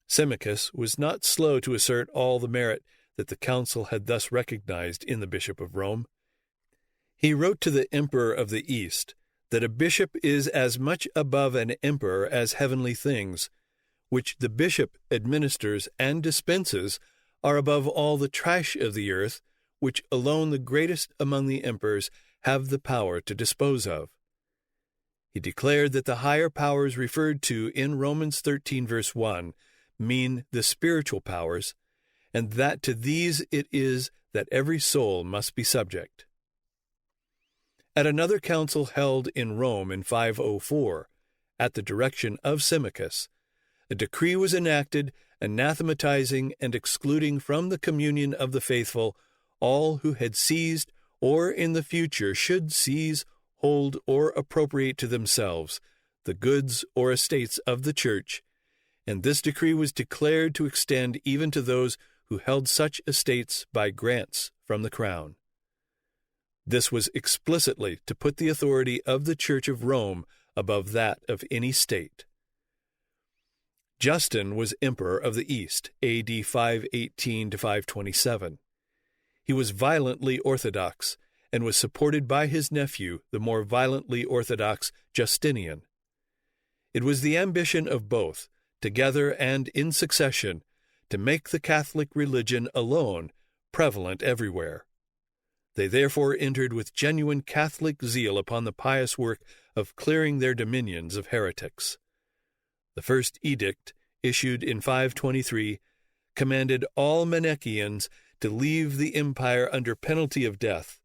Symmachus was not slow to assert all the merit that the council had thus recognized in the bishop of Rome. He wrote to the emperor of the East that a bishop is as much above an emperor as heavenly things, which the bishop administers and dispenses are above all the trash of the earth, which alone the greatest among the emperors have the power to dispose of. He declared that the higher powers referred to in Romans 13 verse 1 mean the spiritual powers, and that to these it is that every soul must be subject. At another council held in Rome in 504, at the direction of Symmachus, a decree was enacted anathematizing and excluding from the communion of the faithful all who had seized or in the future should seize, hold, or appropriate to themselves the goods or estates of the Church, and this decree was declared to extend even to those who held such estates by grants from the crown. This was explicitly to put the authority of the Church of Rome above that of any state. Justin was emperor of the East, A.D. 518 to 527. He was violently orthodox and was supported by his nephew, the more violently orthodox Justinian. It was the ambition of both, together and in succession, to make the Catholic religion alone prevalent everywhere. They therefore entered with genuine Catholic zeal upon the pious work of clearing their dominions of heretics. The first edict, issued in 523, commanded all Manichaeans to leave the empire under penalty of death,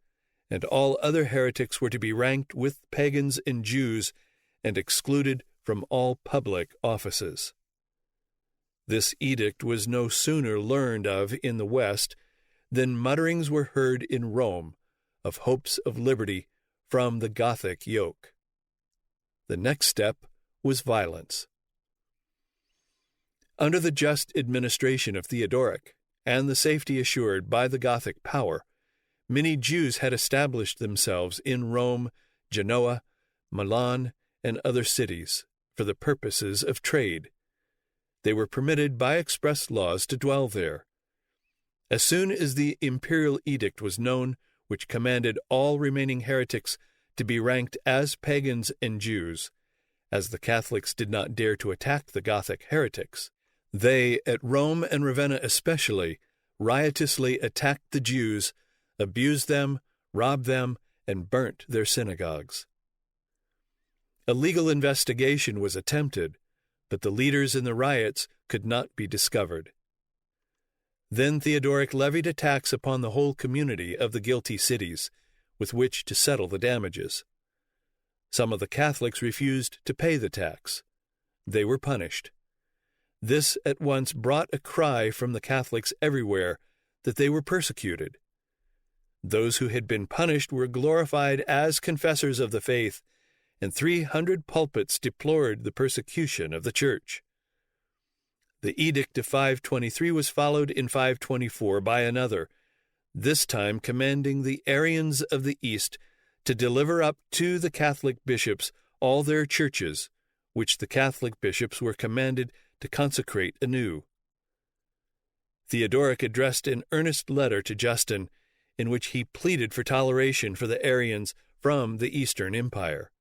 and all other heretics were to be ranked with pagans and Jews and excluded from all public offices. This edict was no sooner learned of in the West than mutterings were heard in Rome of hopes of liberty from the Gothic yoke. The next step was violence. Under the just administration of Theodoric, and the safety assured by the Gothic power, many Jews had established themselves in Rome, Genoa, Milan, and other cities for the purposes of trade. They were permitted by express laws to dwell there. As soon as the imperial edict was known, which commanded all remaining heretics to be ranked as pagans and Jews, as the Catholics did not dare to attack the Gothic heretics, they, at Rome and Ravenna especially, riotously attacked the Jews, abused them, robbed them, and burnt their synagogues. A legal investigation was attempted, but the leaders in the riots could not be discovered. Then Theodoric levied a tax upon the whole community of the guilty cities, with which to settle the damages. Some of the Catholics refused to pay the tax. They were punished. This at once brought a cry from the Catholics everywhere that they were persecuted. Those who had been punished were glorified as confessors of the faith, and 300 pulpits deplored the persecution of the Church. The Edict of 523 was followed in 524 by another, this time commanding the Arians of the East to deliver up to the Catholic bishops all their churches, which the Catholic bishops were commanded to consecrate anew. Theodoric addressed an earnest letter to Justin, in which he pleaded for toleration for the Arians from the Eastern Empire.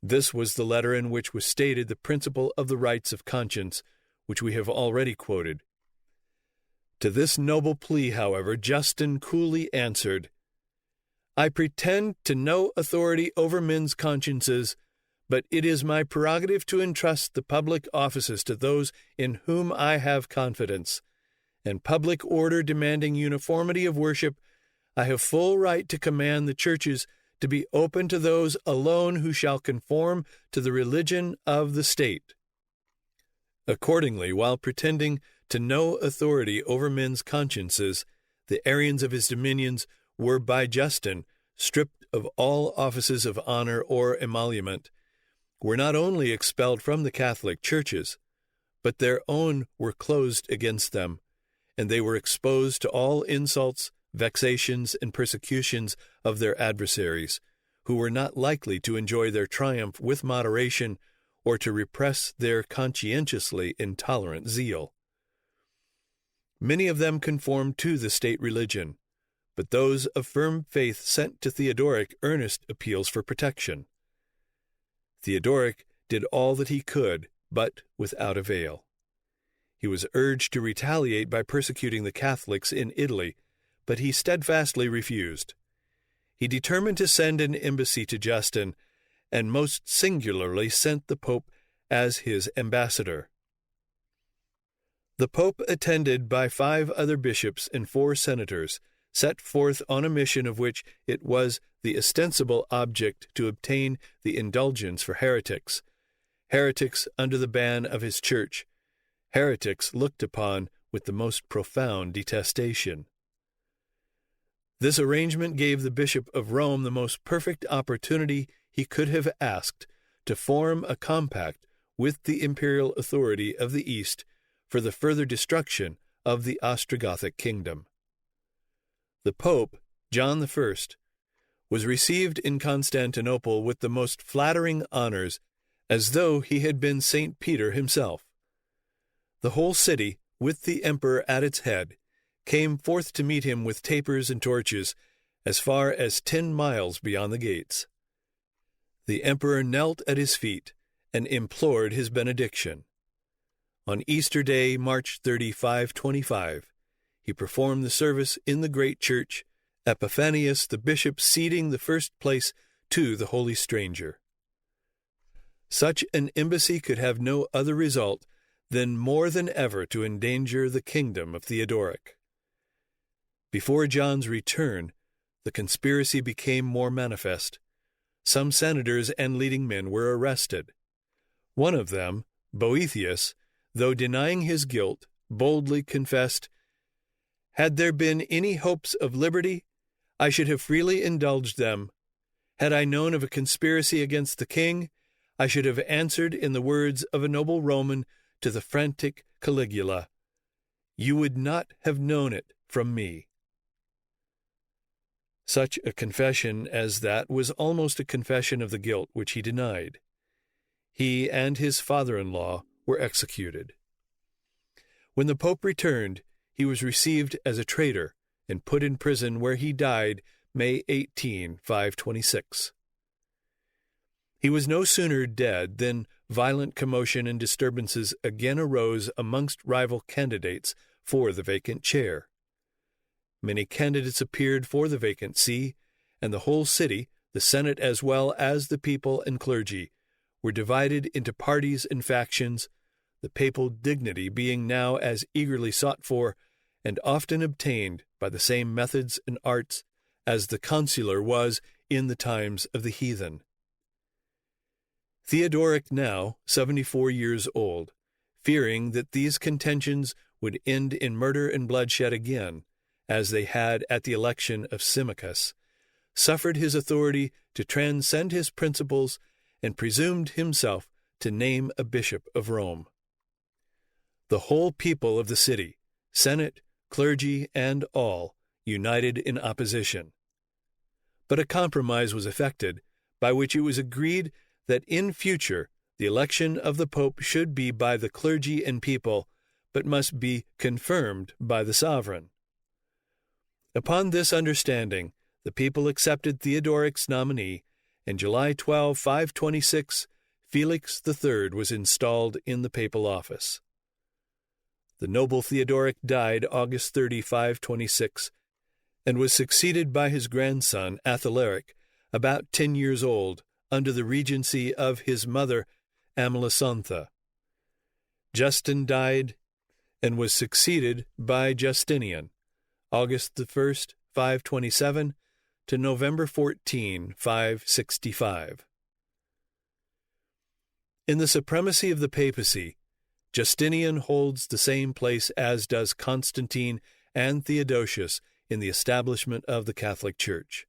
This was the letter in which was stated the principle of the rights of conscience, which we have already quoted. To this noble plea, however, Justin coolly answered, "I pretend to no authority over men's consciences, but it is my prerogative to entrust the public offices to those in whom I have confidence, and public order demanding uniformity of worship, I have full right to command the churches to be open to those alone who shall conform to the religion of the state. Accordingly, while pretending to no authority over men's consciences, the Arians of his dominions were by Justin stripped of all offices of honor or emolument, were not only expelled from the Catholic churches, but their own were closed against them, and they were exposed to all insults, vexations, and persecutions of their adversaries, who were not likely to enjoy their triumph with moderation or to repress their conscientiously intolerant zeal. Many of them conformed to the state religion, but those of firm faith sent to Theodoric earnest appeals for protection. Theodoric did all that he could, but without avail. He was urged to retaliate by persecuting the Catholics in Italy, but he steadfastly refused. He determined to send an embassy to Justin, and most singularly sent the Pope as his ambassador. The Pope, attended by 5 other bishops and 4 senators, set forth on a mission of which it was the ostensible object to obtain the indulgence for heretics under the ban of his church, heretics looked upon with the most profound detestation. This arrangement gave the Bishop of Rome the most perfect opportunity he could have asked to form a compact with the imperial authority of the East for the further destruction of the Ostrogothic kingdom. The Pope, John I, was received in Constantinople with the most flattering honors, as though he had been St. Peter himself. The whole city, with the emperor at its head, came forth to meet him with tapers and torches, as far as 10 miles beyond the gates. The emperor knelt at his feet and implored his benediction. On Easter Day, March 30, 525, he performed the service in the great church, Epiphanius the bishop ceding the first place to the holy stranger. Such an embassy could have no other result than more than ever to endanger the kingdom of Theodoric. Before John's return, the conspiracy became more manifest. Some senators and leading men were arrested. One of them, Boethius, though denying his guilt, boldly confessed, "Had there been any hopes of liberty, I should have freely indulged them. Had I known of a conspiracy against the king, I should have answered in the words of a noble Roman to the frantic Caligula, 'You would not have known it from me.'" Such a confession as that was almost a confession of the guilt which he denied. He and his father-in-law were executed. When the Pope returned, he was received as a traitor and put in prison, where he died May 18, 526. He was no sooner dead than violent commotion and disturbances again arose amongst rival candidates for the vacant chair. Many candidates appeared for the vacant see, and the whole city, the Senate as well as the people and clergy, were divided into parties and factions, the papal dignity being now as eagerly sought for and often obtained by the same methods and arts as the consular was in the times of the heathen. Theodoric, now 74 years old, fearing that these contentions would end in murder and bloodshed again, as they had at the election of Symmachus, suffered his authority to transcend his principles and presumed himself to name a bishop of Rome. The whole people of the city, senate, clergy, and all, united in opposition. But a compromise was effected, by which it was agreed that in future the election of the Pope should be by the clergy and people, but must be confirmed by the sovereign. Upon this understanding, the people accepted Theodoric's nominee, and July 12, 526, Felix III was installed in the papal office. The noble Theodoric died August 30, 526, and was succeeded by his grandson Athalaric, about 10 years old, under the regency of his mother Amalasuntha. Justin died, and was succeeded by Justinian, August 1st, 527, to November 14, 565. In the supremacy of the papacy, Justinian holds the same place as does Constantine and Theodosius in the establishment of the Catholic Church.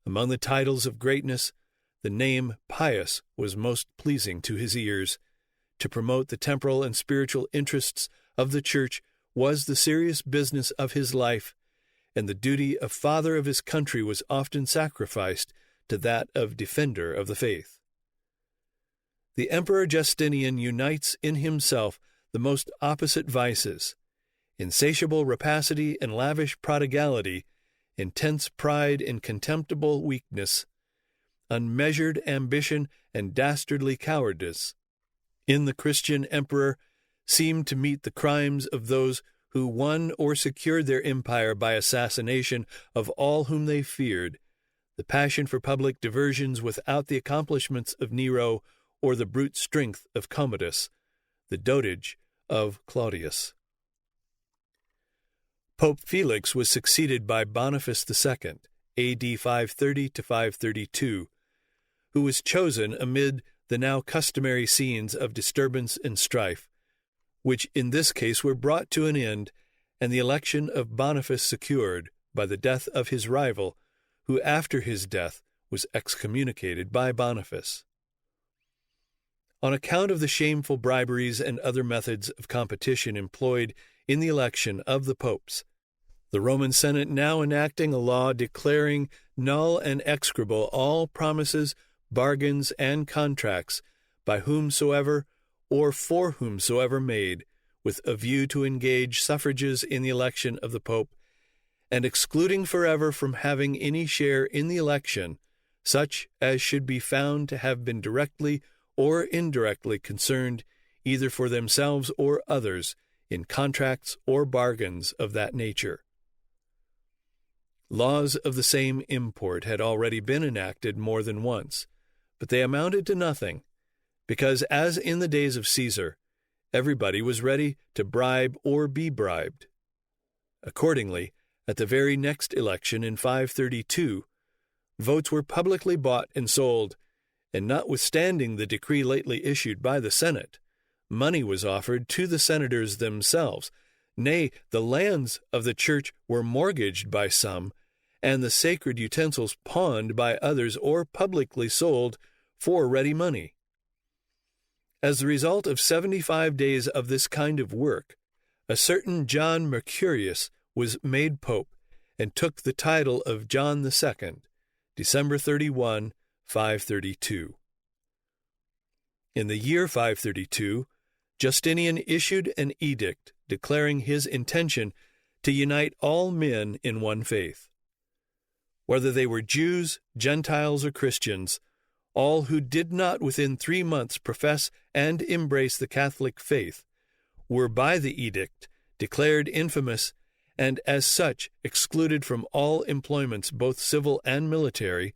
Among the titles of greatness, the name pious was most pleasing to his ears. To promote the temporal and spiritual interests of the Church was the serious business of his life, and the duty of father of his country was often sacrificed to that of defender of the faith. The Emperor Justinian unites in himself the most opposite vices: insatiable rapacity and lavish prodigality, intense pride and contemptible weakness, unmeasured ambition and dastardly cowardice. In the Christian emperor seemed to meet the crimes of those who won or secured their empire by assassination of all whom they feared, the passion for public diversions without the accomplishments of Nero, or the brute strength of Commodus, the dotage of Claudius. Pope Felix was succeeded by Boniface II, A.D. 530 to 532, who was chosen amid the now customary scenes of disturbance and strife, which in this case were brought to an end, and the election of Boniface secured by the death of his rival, who after his death was excommunicated by Boniface. On account of the shameful briberies and other methods of competition employed in the election of the popes, the Roman Senate now enacting a law declaring null and execrable all promises, bargains, and contracts by whomsoever or for whomsoever made, with a view to engage suffrages in the election of the Pope, and excluding forever from having any share in the election such as should be found to have been directly or indirectly concerned, either for themselves or others, in contracts or bargains of that nature. Laws of the same import had already been enacted more than once, but they amounted to nothing, because, as in the days of Caesar, everybody was ready to bribe or be bribed. Accordingly, at the very next election in 532, votes were publicly bought and sold, and notwithstanding the decree lately issued by the Senate, money was offered to the senators themselves. Nay, the lands of the church were mortgaged by some, and the sacred utensils pawned by others or publicly sold for ready money. As the result of 75 days of this kind of work, a certain John Mercurius was made pope and took the title of John II, December 31, 532. In the year 532, Justinian issued an edict declaring his intention to unite all men in one faith. Whether they were Jews, Gentiles, or Christians, all who did not within 3 months profess and embrace the Catholic faith were by the edict declared infamous and as such excluded from all employments both civil and military,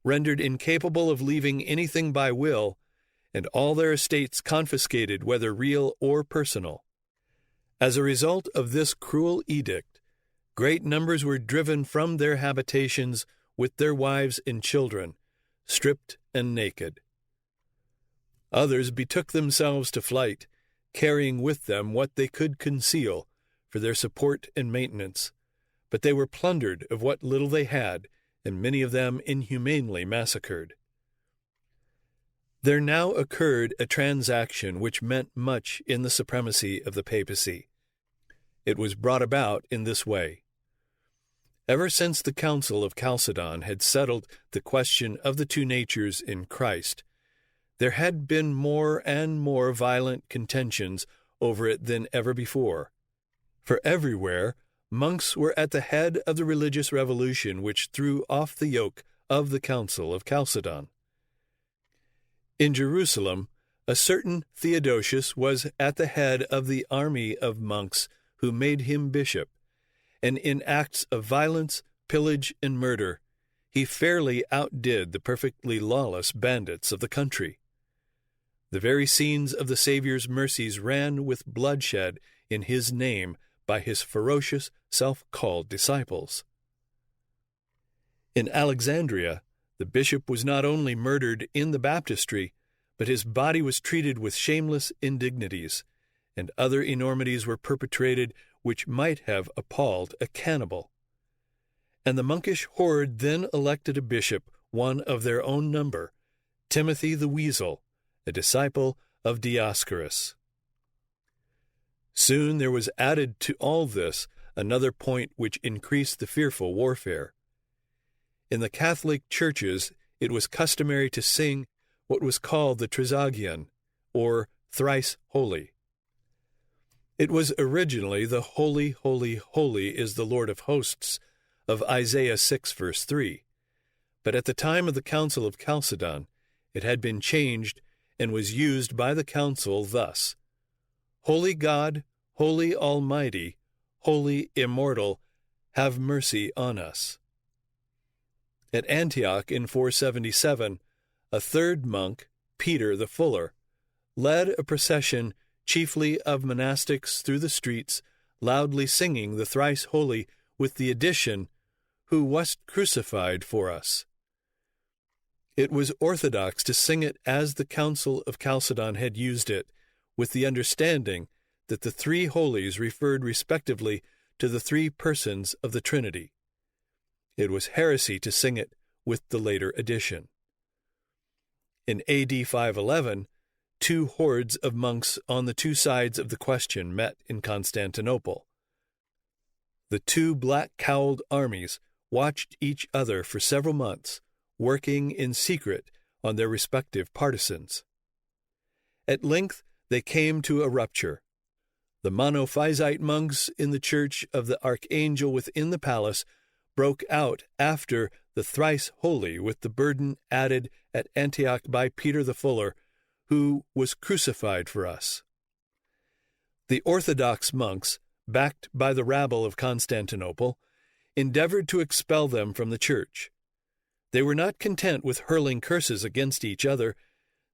rendered incapable of leaving anything by will, and all their estates confiscated whether real or personal. As a result of this cruel edict, great numbers were driven from their habitations with their wives and children, stripped and naked. Others betook themselves to flight, carrying with them what they could conceal for their support and maintenance, but they were plundered of what little they had, and many of them inhumanely massacred. There now occurred a transaction which meant much in the supremacy of the papacy. It was brought about in this way. Ever since the Council of Chalcedon had settled the question of the two natures in Christ, there had been more and more violent contentions over it than ever before. For everywhere, monks were at the head of the religious revolution which threw off the yoke of the Council of Chalcedon. In Jerusalem, a certain Theodosius was at the head of the army of monks who made him bishop, and in acts of violence, pillage, and murder, he fairly outdid the perfectly lawless bandits of the country. The very scenes of the Saviour's mercies ran with bloodshed in his name by his ferocious, self-called disciples. In Alexandria, the bishop was not only murdered in the baptistry, but his body was treated with shameless indignities, and other enormities were perpetrated which might have appalled a cannibal. And the monkish horde then elected a bishop, one of their own number, Timothy the Weasel, a disciple of Dioscorus. Soon there was added to all this another point which increased the fearful warfare. In the Catholic churches it was customary to sing what was called the Trisagion, or Thrice Holy. It was originally the Holy, Holy, Holy is the Lord of Hosts of Isaiah 6, verse 3, but at the time of the Council of Chalcedon it had been changed and was used by the council thus: Holy God, Holy Almighty, Holy Immortal, have mercy on us. At Antioch in 477, a third monk, Peter the Fuller, led a procession chiefly of monastics through the streets, loudly singing the Thrice Holy with the addition, Who wast crucified for us. It was orthodox to sing it as the Council of Chalcedon had used it, with the understanding that the three holies referred respectively to the three persons of the Trinity. It was heresy to sing it with the later addition. In AD 511, two hordes of monks on the two sides of the question met in Constantinople. The two black-cowled armies watched each other for several months, working in secret on their respective partisans. At length they came to a rupture. The Monophysite monks in the church of the Archangel within the palace broke out after the Thrice Holy with the burden added at Antioch by Peter the Fuller, who was crucified for us. The Orthodox monks, backed by the rabble of Constantinople, endeavored to expel them from the church. They were not content with hurling curses against each other.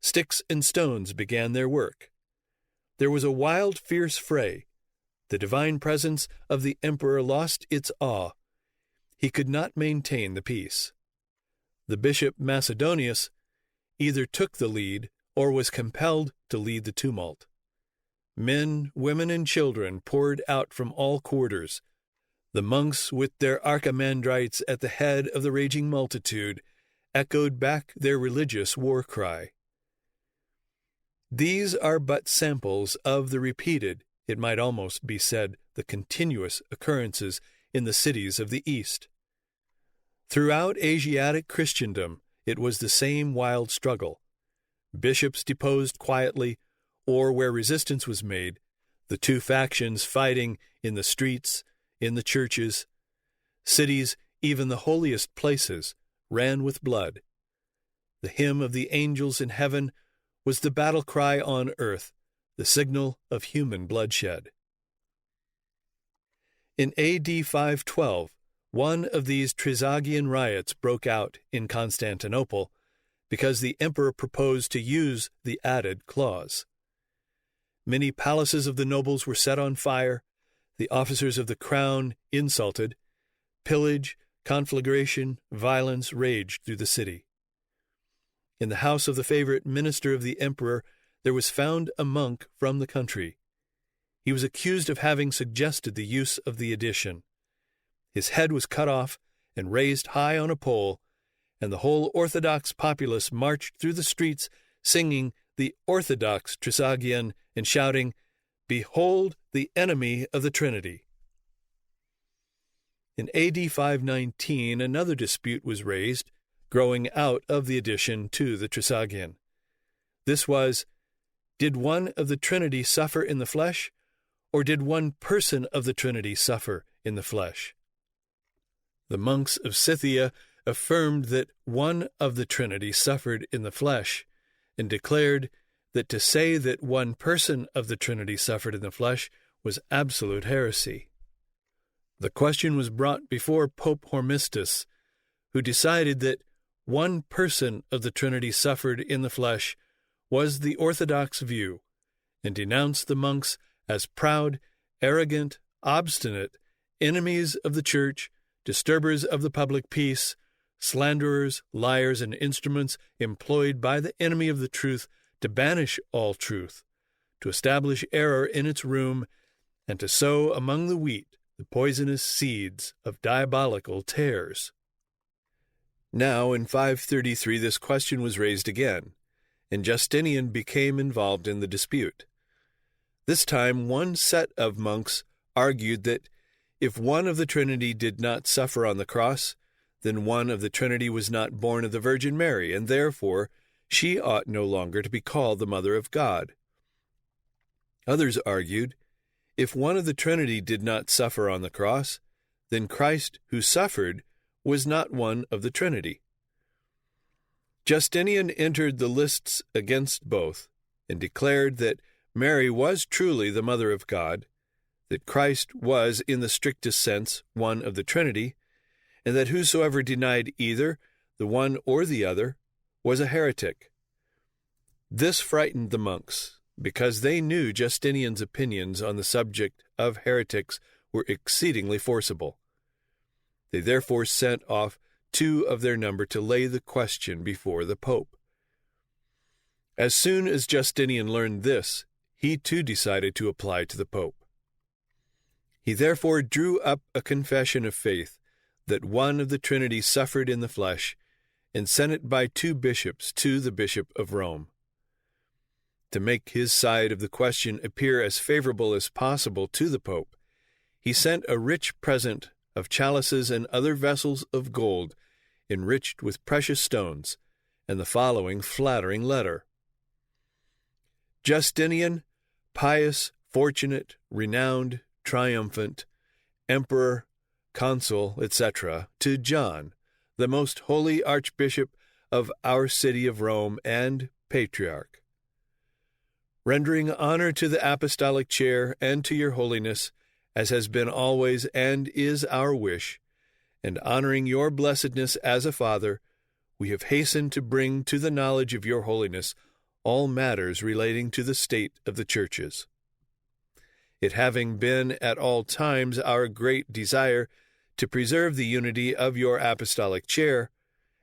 Sticks and stones began their work. There was a wild, fierce fray. The divine presence of the emperor lost its awe. He could not maintain the peace. The bishop Macedonius either took the lead or was compelled to lead the tumult. Men, women, and children poured out from all quarters. The monks, with their archimandrites at the head of the raging multitude, echoed back their religious war cry. These are but samples of the repeated, it might almost be said, the continuous occurrences in the cities of the East. Throughout Asiatic Christendom, it was the same wild struggle. Bishops deposed quietly, or where resistance was made, the two factions fighting in the streets, in the churches. Cities, even the holiest places, ran with blood. The hymn of the angels in heaven was the battle cry on earth, the signal of human bloodshed. In AD 512, one of these Trisagion riots broke out in Constantinople because the emperor proposed to use the added clause. Many palaces of the nobles were set on fire, the officers of the crown insulted, pillage, conflagration, violence raged through the city. In the house of the favorite minister of the emperor there was found a monk from the country. He was accused of having suggested the use of the addition. His head was cut off and raised high on a pole, and the whole Orthodox populace marched through the streets singing the Orthodox Trisagion and shouting, "Behold the enemy of the Trinity." In AD 519, another dispute was raised, growing out of the addition to the Trisagion. This was, did one of the Trinity suffer in the flesh, or did one person of the Trinity suffer in the flesh? The monks of Scythia affirmed that one of the Trinity suffered in the flesh, and declared that to say that one person of the Trinity suffered in the flesh was absolute heresy. The question was brought before Pope Hormisdas, who decided that one person of the Trinity suffered in the flesh was the orthodox view, and denounced the monks as proud arrogant, obstinate, enemies of the church, disturbers of the public peace, slanderers, liars, and instruments employed by the enemy of the truth to banish all truth, to establish error in its room, and to sow among the wheat the poisonous seeds of diabolical tares. Now, in 533, this question was raised again, and Justinian became involved in the dispute. This time, one set of monks argued that if one of the Trinity did not suffer on the cross, then one of the Trinity was not born of the Virgin Mary, and therefore she ought no longer to be called the Mother of God. Others argued, if one of the Trinity did not suffer on the cross, then Christ who suffered was not one of the Trinity. Justinian entered the lists against both, and declared that Mary was truly the Mother of God, that Christ was, in the strictest sense, one of the Trinity, and that whosoever denied either the one or the other was a heretic. This frightened the monks, because they knew Justinian's opinions on the subject of heretics were exceedingly forcible. They therefore sent off 2 of their number to lay the question before the Pope. As soon as Justinian learned this, he too decided to apply to the Pope. He therefore drew up a confession of faith that one of the Trinity suffered in the flesh, and sent it by 2 bishops to the Bishop of Rome. To make his side of the question appear as favorable as possible to the Pope, he sent a rich present of chalices and other vessels of gold, enriched with precious stones, and the following flattering letter: Justinian, pious, fortunate, renowned, triumphant, emperor, consul, etc., to John, the most holy Archbishop of our city of Rome and Patriarch. Rendering honor to the apostolic chair and to your holiness, as has been always and is our wish, and honoring your blessedness as a father, we have hastened to bring to the knowledge of your holiness all matters relating to the state of the churches. It having been at all times our great desire to preserve the unity of your apostolic chair,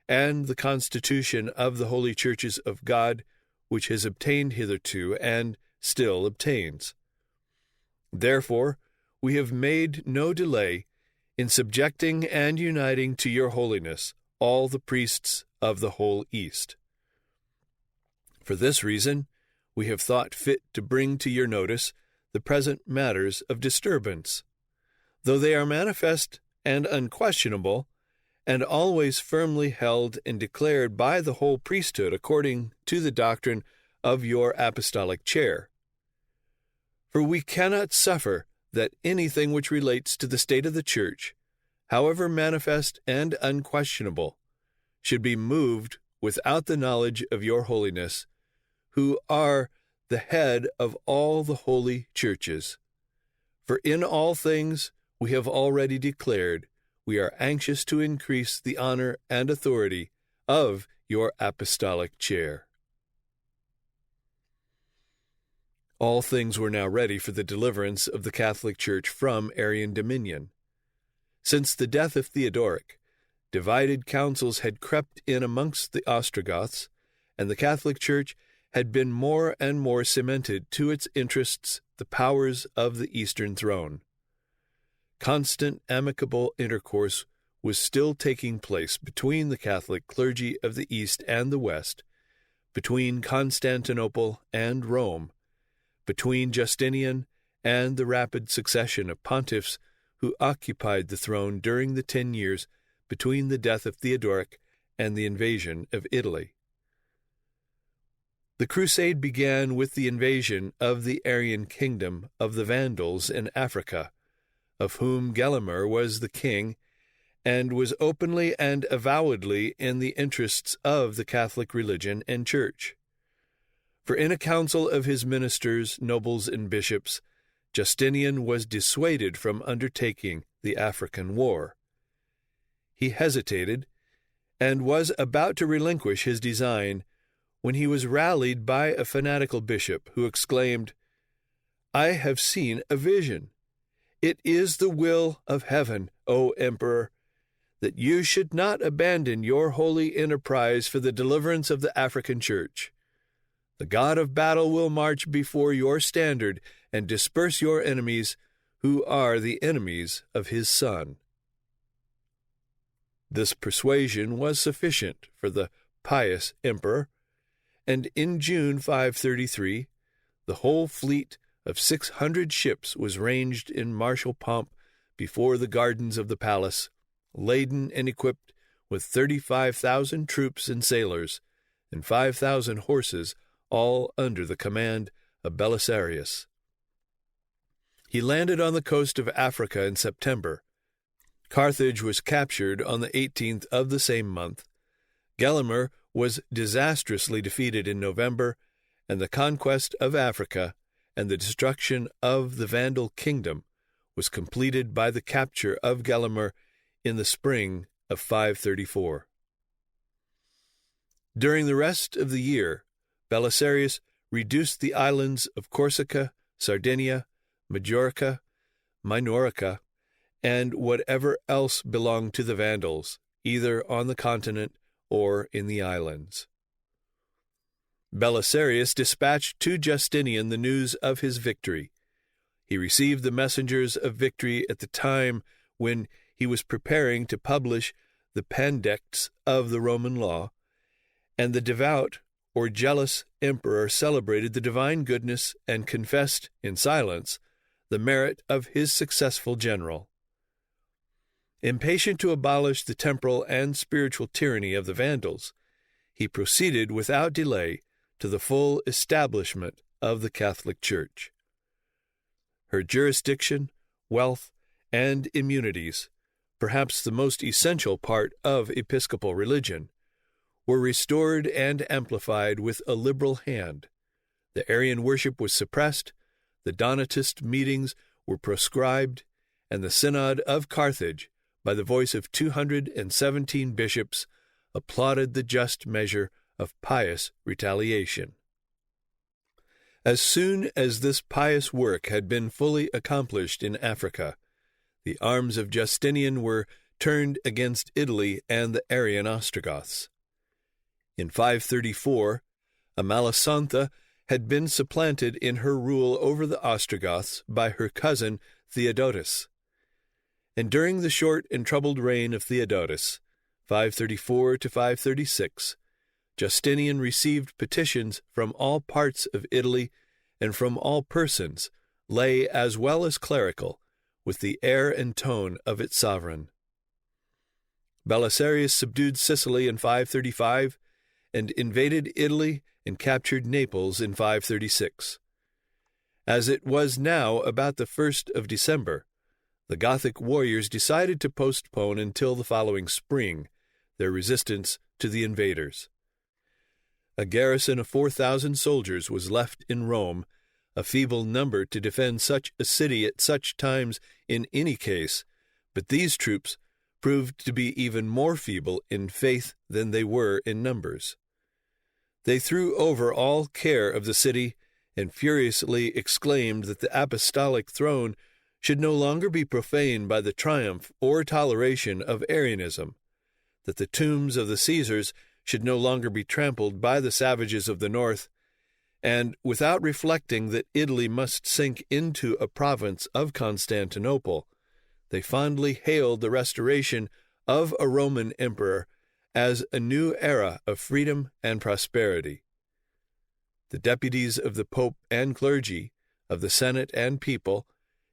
and the constitution of the holy churches of God, which has obtained hitherto and still obtains. Therefore, we have made no delay in subjecting and uniting to your holiness all the priests of the whole East. For this reason, we have thought fit to bring to your notice the present matters of disturbance, though they are manifest and unquestionable, and always firmly held and declared by the whole priesthood according to the doctrine of your apostolic chair. For we cannot suffer that anything which relates to the state of the Church, however manifest and unquestionable, should be moved without the knowledge of your holiness, who are the head of all the holy churches. For in all things we have already declared we are anxious to increase the honor and authority of your apostolic chair. All things were now ready for the deliverance of the Catholic Church from Arian dominion. Since the death of Theodoric, divided councils had crept in amongst the Ostrogoths, and the Catholic Church had been more and more cemented to its interests the powers of the Eastern throne. Constant amicable intercourse was still taking place between the Catholic clergy of the East and the West, between Constantinople and Rome, between Justinian and the rapid succession of pontiffs who occupied the throne during the 10 years between the death of Theodoric and the invasion of Italy. The crusade began with the invasion of the Arian kingdom of the Vandals in Africa, of whom Gelimer was the king, and was openly and avowedly in the interests of the Catholic religion and Church. For in a council of his ministers, nobles, and bishops, Justinian was dissuaded from undertaking the African war. He hesitated, and was about to relinquish his design, when he was rallied by a fanatical bishop who exclaimed, "I have seen a vision, It is the will of heaven, O Emperor, that you should not abandon your holy enterprise for the deliverance of the African Church. The God of battle will march before your standard and disperse your enemies, who are the enemies of his Son." This persuasion was sufficient for the pious emperor, and in June 533, the whole fleet of 600 ships was ranged in martial pomp before the gardens of the palace, laden and equipped with 35,000 troops and sailors, and 5,000 horses, all under the command of Belisarius. He landed on the coast of Africa in September. Carthage was captured on the 18th of the same month. Gelimer was disastrously defeated in November, and the conquest of Africa and the destruction of the Vandal kingdom was completed by the capture of Gelimer in the spring of 534. During the rest of the year, Belisarius reduced the islands of Corsica, Sardinia, Majorca, Minorca, and whatever else belonged to the Vandals, either on the continent or in the islands. Belisarius dispatched to Justinian the news of his victory. He received the messengers of victory at the time when he was preparing to publish the pandects of the Roman law, and the devout or jealous emperor celebrated the divine goodness and confessed in silence the merit of his successful general. Impatient to abolish the temporal and spiritual tyranny of the Vandals, he proceeded without delay to the full establishment of the Catholic Church. Her jurisdiction, wealth, and immunities, perhaps the most essential part of episcopal religion, were restored and amplified with a liberal hand. The Arian worship was suppressed, the Donatist meetings were proscribed, and the Synod of Carthage, by the voice of 217 bishops, applauded the just measure of pious retaliation. As soon as this pious work had been fully accomplished in Africa, the arms of Justinian were turned against Italy and the Arian Ostrogoths. In 534, Amalasontha had been supplanted in her rule over the Ostrogoths by her cousin Theodotus. And during the short and troubled reign of Theodotus, 534 to 536, Justinian received petitions from all parts of Italy and from all persons, lay as well as clerical, with the air and tone of its sovereign. Belisarius subdued Sicily in 535 and invaded Italy and captured Naples in 536. As it was now about the 1st of December, the Gothic warriors decided to postpone until the following spring their resistance to the invaders. A garrison of 4,000 soldiers was left in Rome, a feeble number to defend such a city at such times in any case, but these troops proved to be even more feeble in faith than they were in numbers. They threw over all care of the city and furiously exclaimed that the apostolic throne should no longer be profaned by the triumph or toleration of Arianism, that the tombs of the Caesars should no longer be trampled by the savages of the north, and without reflecting that Italy must sink into a province of Constantinople, they fondly hailed the restoration of a Roman emperor as a new era of freedom and prosperity. The deputies of the Pope and clergy, of the Senate and people,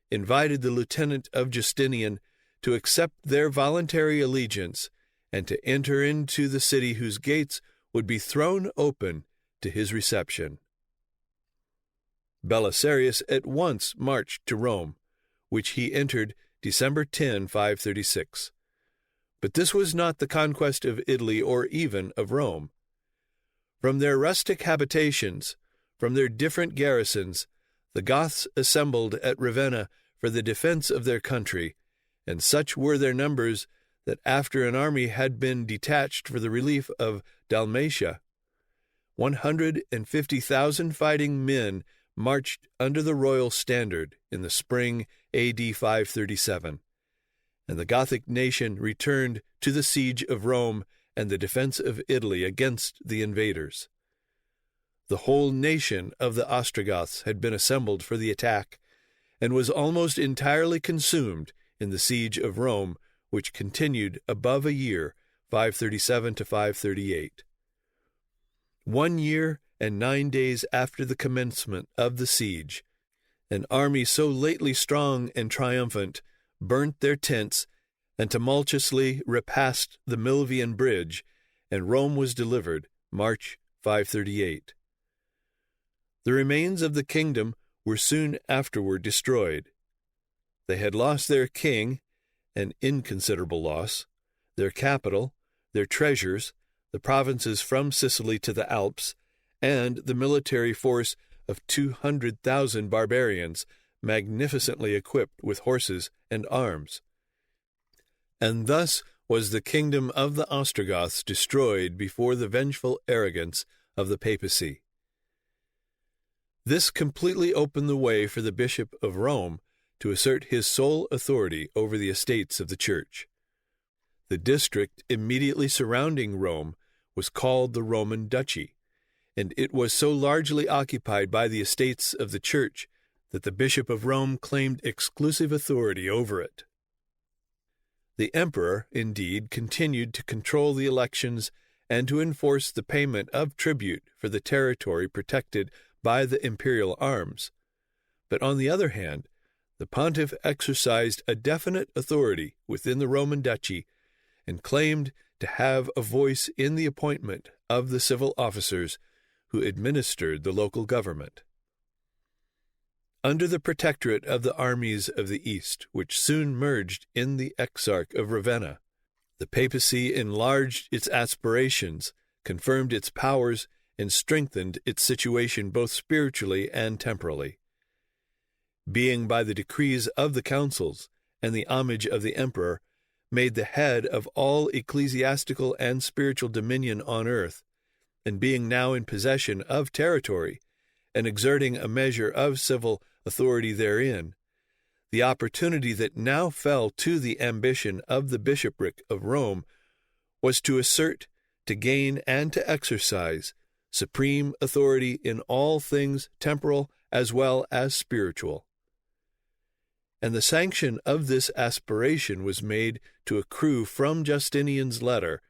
invited the lieutenant of Justinian to accept their voluntary allegiance and to enter into the city whose gates would be thrown open to his reception. Belisarius at once marched to Rome, which he entered December 10, 536. But this was not the conquest of Italy or even of Rome. From their rustic habitations, from their different garrisons, the Goths assembled at Ravenna for the defense of their country, and such were their numbers that after an army had been detached for the relief of Dalmatia, 150,000 fighting men marched under the royal standard in the spring A.D. 537, and the Gothic nation returned to the siege of Rome and the defense of Italy against the invaders. The whole nation of the Ostrogoths had been assembled for the attack, and was almost entirely consumed in the siege of Rome, which continued above a year, 537 to 538. 1 year and 9 days after the commencement of the siege, an army so lately strong and triumphant burnt their tents and tumultuously repassed the Milvian bridge, and Rome was delivered, March 538. The remains of the kingdom were soon afterward destroyed. They had lost their king, an inconsiderable loss, their capital, their treasures, the provinces from Sicily to the Alps, and the military force of 200,000 barbarians, magnificently equipped with horses and arms. And thus was the kingdom of the Ostrogoths destroyed before the vengeful arrogance of the Papacy. This completely opened the way for the Bishop of Rome to assert his sole authority over the estates of the Church. The district immediately surrounding Rome was called the Roman Duchy, and it was so largely occupied by the estates of the Church that the Bishop of Rome claimed exclusive authority over it. The emperor, indeed, continued to control the elections and to enforce the payment of tribute for the territory protected by the imperial arms. But on the other hand, the pontiff exercised a definite authority within the Roman duchy and claimed to have a voice in the appointment of the civil officers who administered the local government. Under the protectorate of the armies of the East, which soon merged in the Exarch of Ravenna, the papacy enlarged its aspirations, confirmed its powers, and strengthened its situation both spiritually and temporally. Being by the decrees of the councils and the homage of the emperor made the head of all ecclesiastical and spiritual dominion on earth, and being now in possession of territory, and exerting a measure of civil authority therein, the opportunity that now fell to the ambition of the bishopric of Rome was to assert, to gain, and to exercise supreme authority in all things temporal as well as spiritual. And the sanction of this aspiration was made to accrue from Justinian's letter,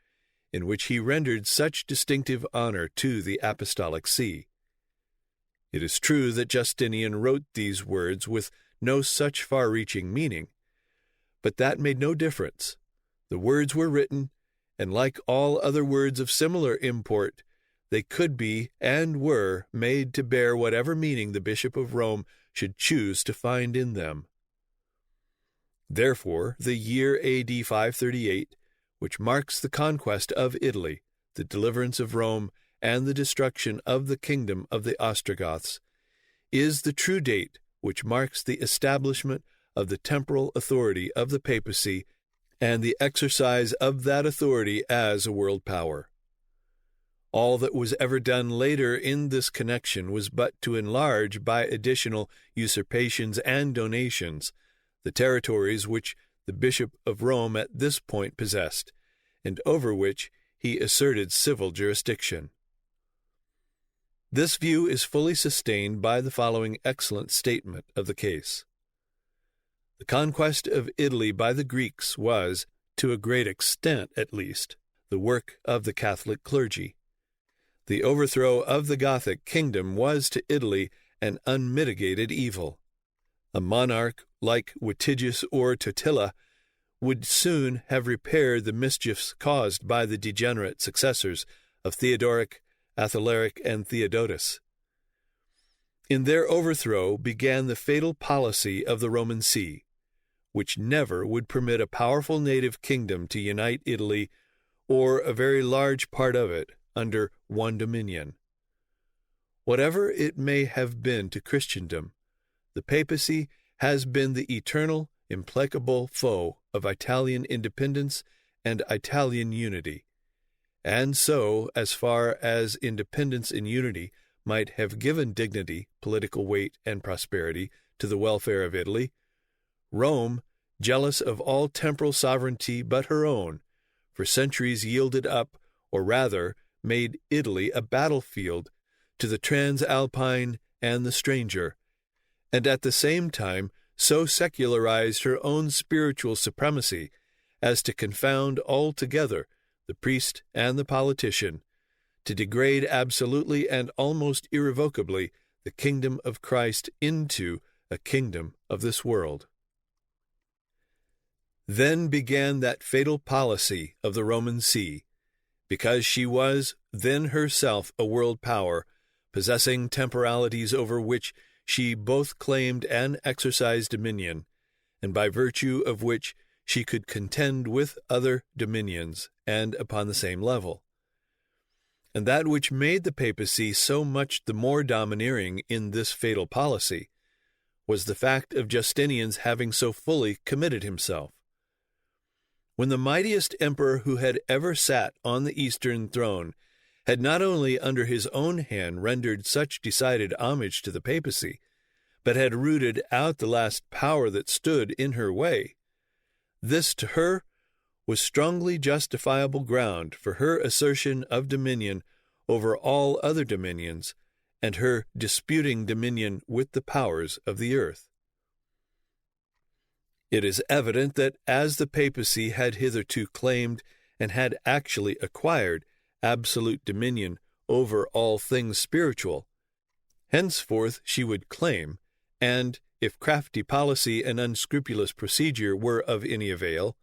in which he rendered such distinctive honor to the Apostolic See. It is true that Justinian wrote these words with no such far-reaching meaning, but that made no difference. The words were written, and like all other words of similar import, they could be and were made to bear whatever meaning the Bishop of Rome should choose to find in them. Therefore, the year A.D. 538, which marks the conquest of Italy, the deliverance of Rome, and the destruction of the kingdom of the Ostrogoths, is the true date which marks the establishment of the temporal authority of the papacy and the exercise of that authority as a world power. All that was ever done later in this connection was but to enlarge by additional usurpations and donations the territories which the Bishop of Rome at this point possessed, and over which he asserted civil jurisdiction. This view is fully sustained by the following excellent statement of the case. The conquest of Italy by the Greeks was, to a great extent at least, the work of the Catholic clergy. The overthrow of the Gothic kingdom was to Italy an unmitigated evil. A monarch like Witigius or Totila would soon have repaired the mischiefs caused by the degenerate successors of Theodoric, Athalaric, and Theodotus. In their overthrow began the fatal policy of the Roman See, which never would permit a powerful native kingdom to unite Italy or a very large part of it under one dominion. Whatever it may have been to Christendom, the papacy has been the eternal, implacable foe of Italian independence and Italian unity, and so, as far as independence and unity might have given dignity, political weight, and prosperity to the welfare of Italy, Rome, jealous of all temporal sovereignty but her own, for centuries yielded up, or rather made Italy a battlefield to the Transalpine and the stranger, and at the same time so secularized her own spiritual supremacy as to confound altogether the priest and the politician, to degrade absolutely and almost irrevocably the kingdom of Christ into a kingdom of this world. Then began that fatal policy of the Roman See, because she was then herself a world power, possessing temporalities over which she both claimed and exercised dominion, and by virtue of which she could contend with other dominions, and upon the same level. And that which made the papacy so much the more domineering in this fatal policy was the fact of Justinian's having so fully committed himself. When the mightiest emperor who had ever sat on the Eastern throne had not only under his own hand rendered such decided homage to the papacy, but had rooted out the last power that stood in her way, this to her was strongly justifiable ground for her assertion of dominion over all other dominions, and her disputing dominion with the powers of the earth. It is evident that as the papacy had hitherto claimed and had actually acquired absolute dominion over all things spiritual, henceforth she would claim, and, if crafty policy and unscrupulous procedure were of any avail,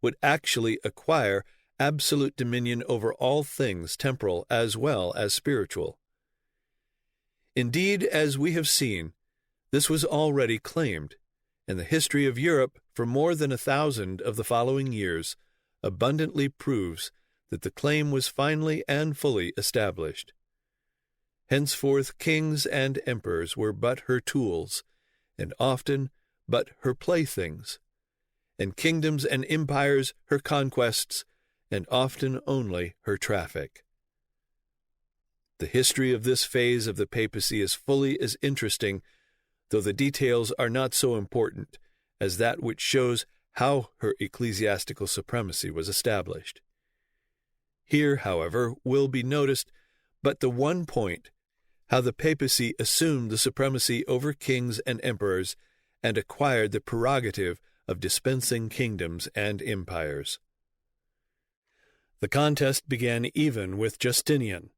would actually acquire absolute dominion over all things temporal as well as spiritual. Indeed, as we have seen, this was already claimed, and the history of Europe for more than 1,000 of the following years abundantly proves that the claim was finally and fully established. Henceforth kings and emperors were but her tools, and often but her playthings, and kingdoms and empires her conquests, and often only her traffic. The history of this phase of the papacy is fully as interesting, though the details are not so important, as that which shows how her ecclesiastical supremacy was established. Here, however, will be noticed but the one point, how the papacy assumed the supremacy over kings and emperors and acquired the prerogative of dispensing kingdoms and empires. The contest began even with Justinian,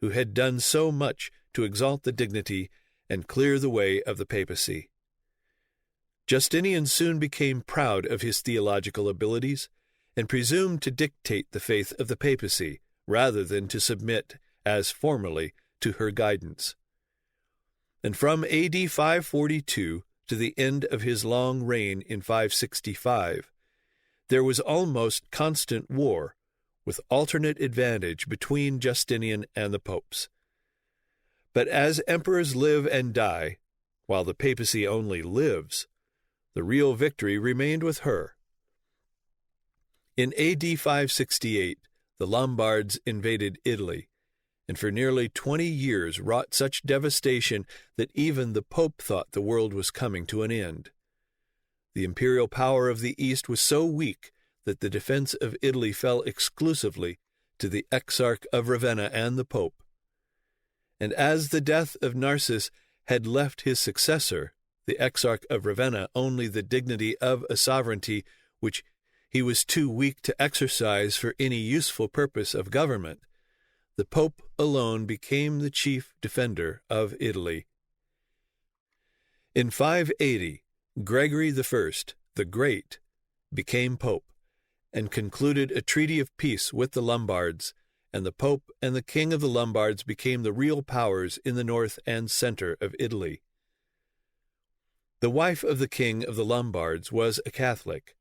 who had done so much to exalt the dignity and clear the way of the papacy. Justinian soon became proud of his theological abilities and presumed to dictate the faith of the papacy rather than to submit, as formerly, to her guidance. And from A.D. 542 to the end of his long reign in 565, there was almost constant war, with alternate advantage between Justinian and the popes. But as emperors live and die, while the papacy only lives, the real victory remained with her. In A.D. 568, the Lombards invaded Italy, and for nearly 20 years wrought such devastation that even the Pope thought the world was coming to an end. The imperial power of the East was so weak that the defense of Italy fell exclusively to the Exarch of Ravenna and the Pope. And as the death of Narses had left his successor, the Exarch of Ravenna, only the dignity of a sovereignty which he was too weak to exercise for any useful purpose of government, the Pope alone became the chief defender of Italy. In 580, Gregory I, the Great, became Pope, and concluded a treaty of peace with the Lombards, and the Pope and the King of the Lombards became the real powers in the north and center of Italy. The wife of the King of the Lombards was a Catholic,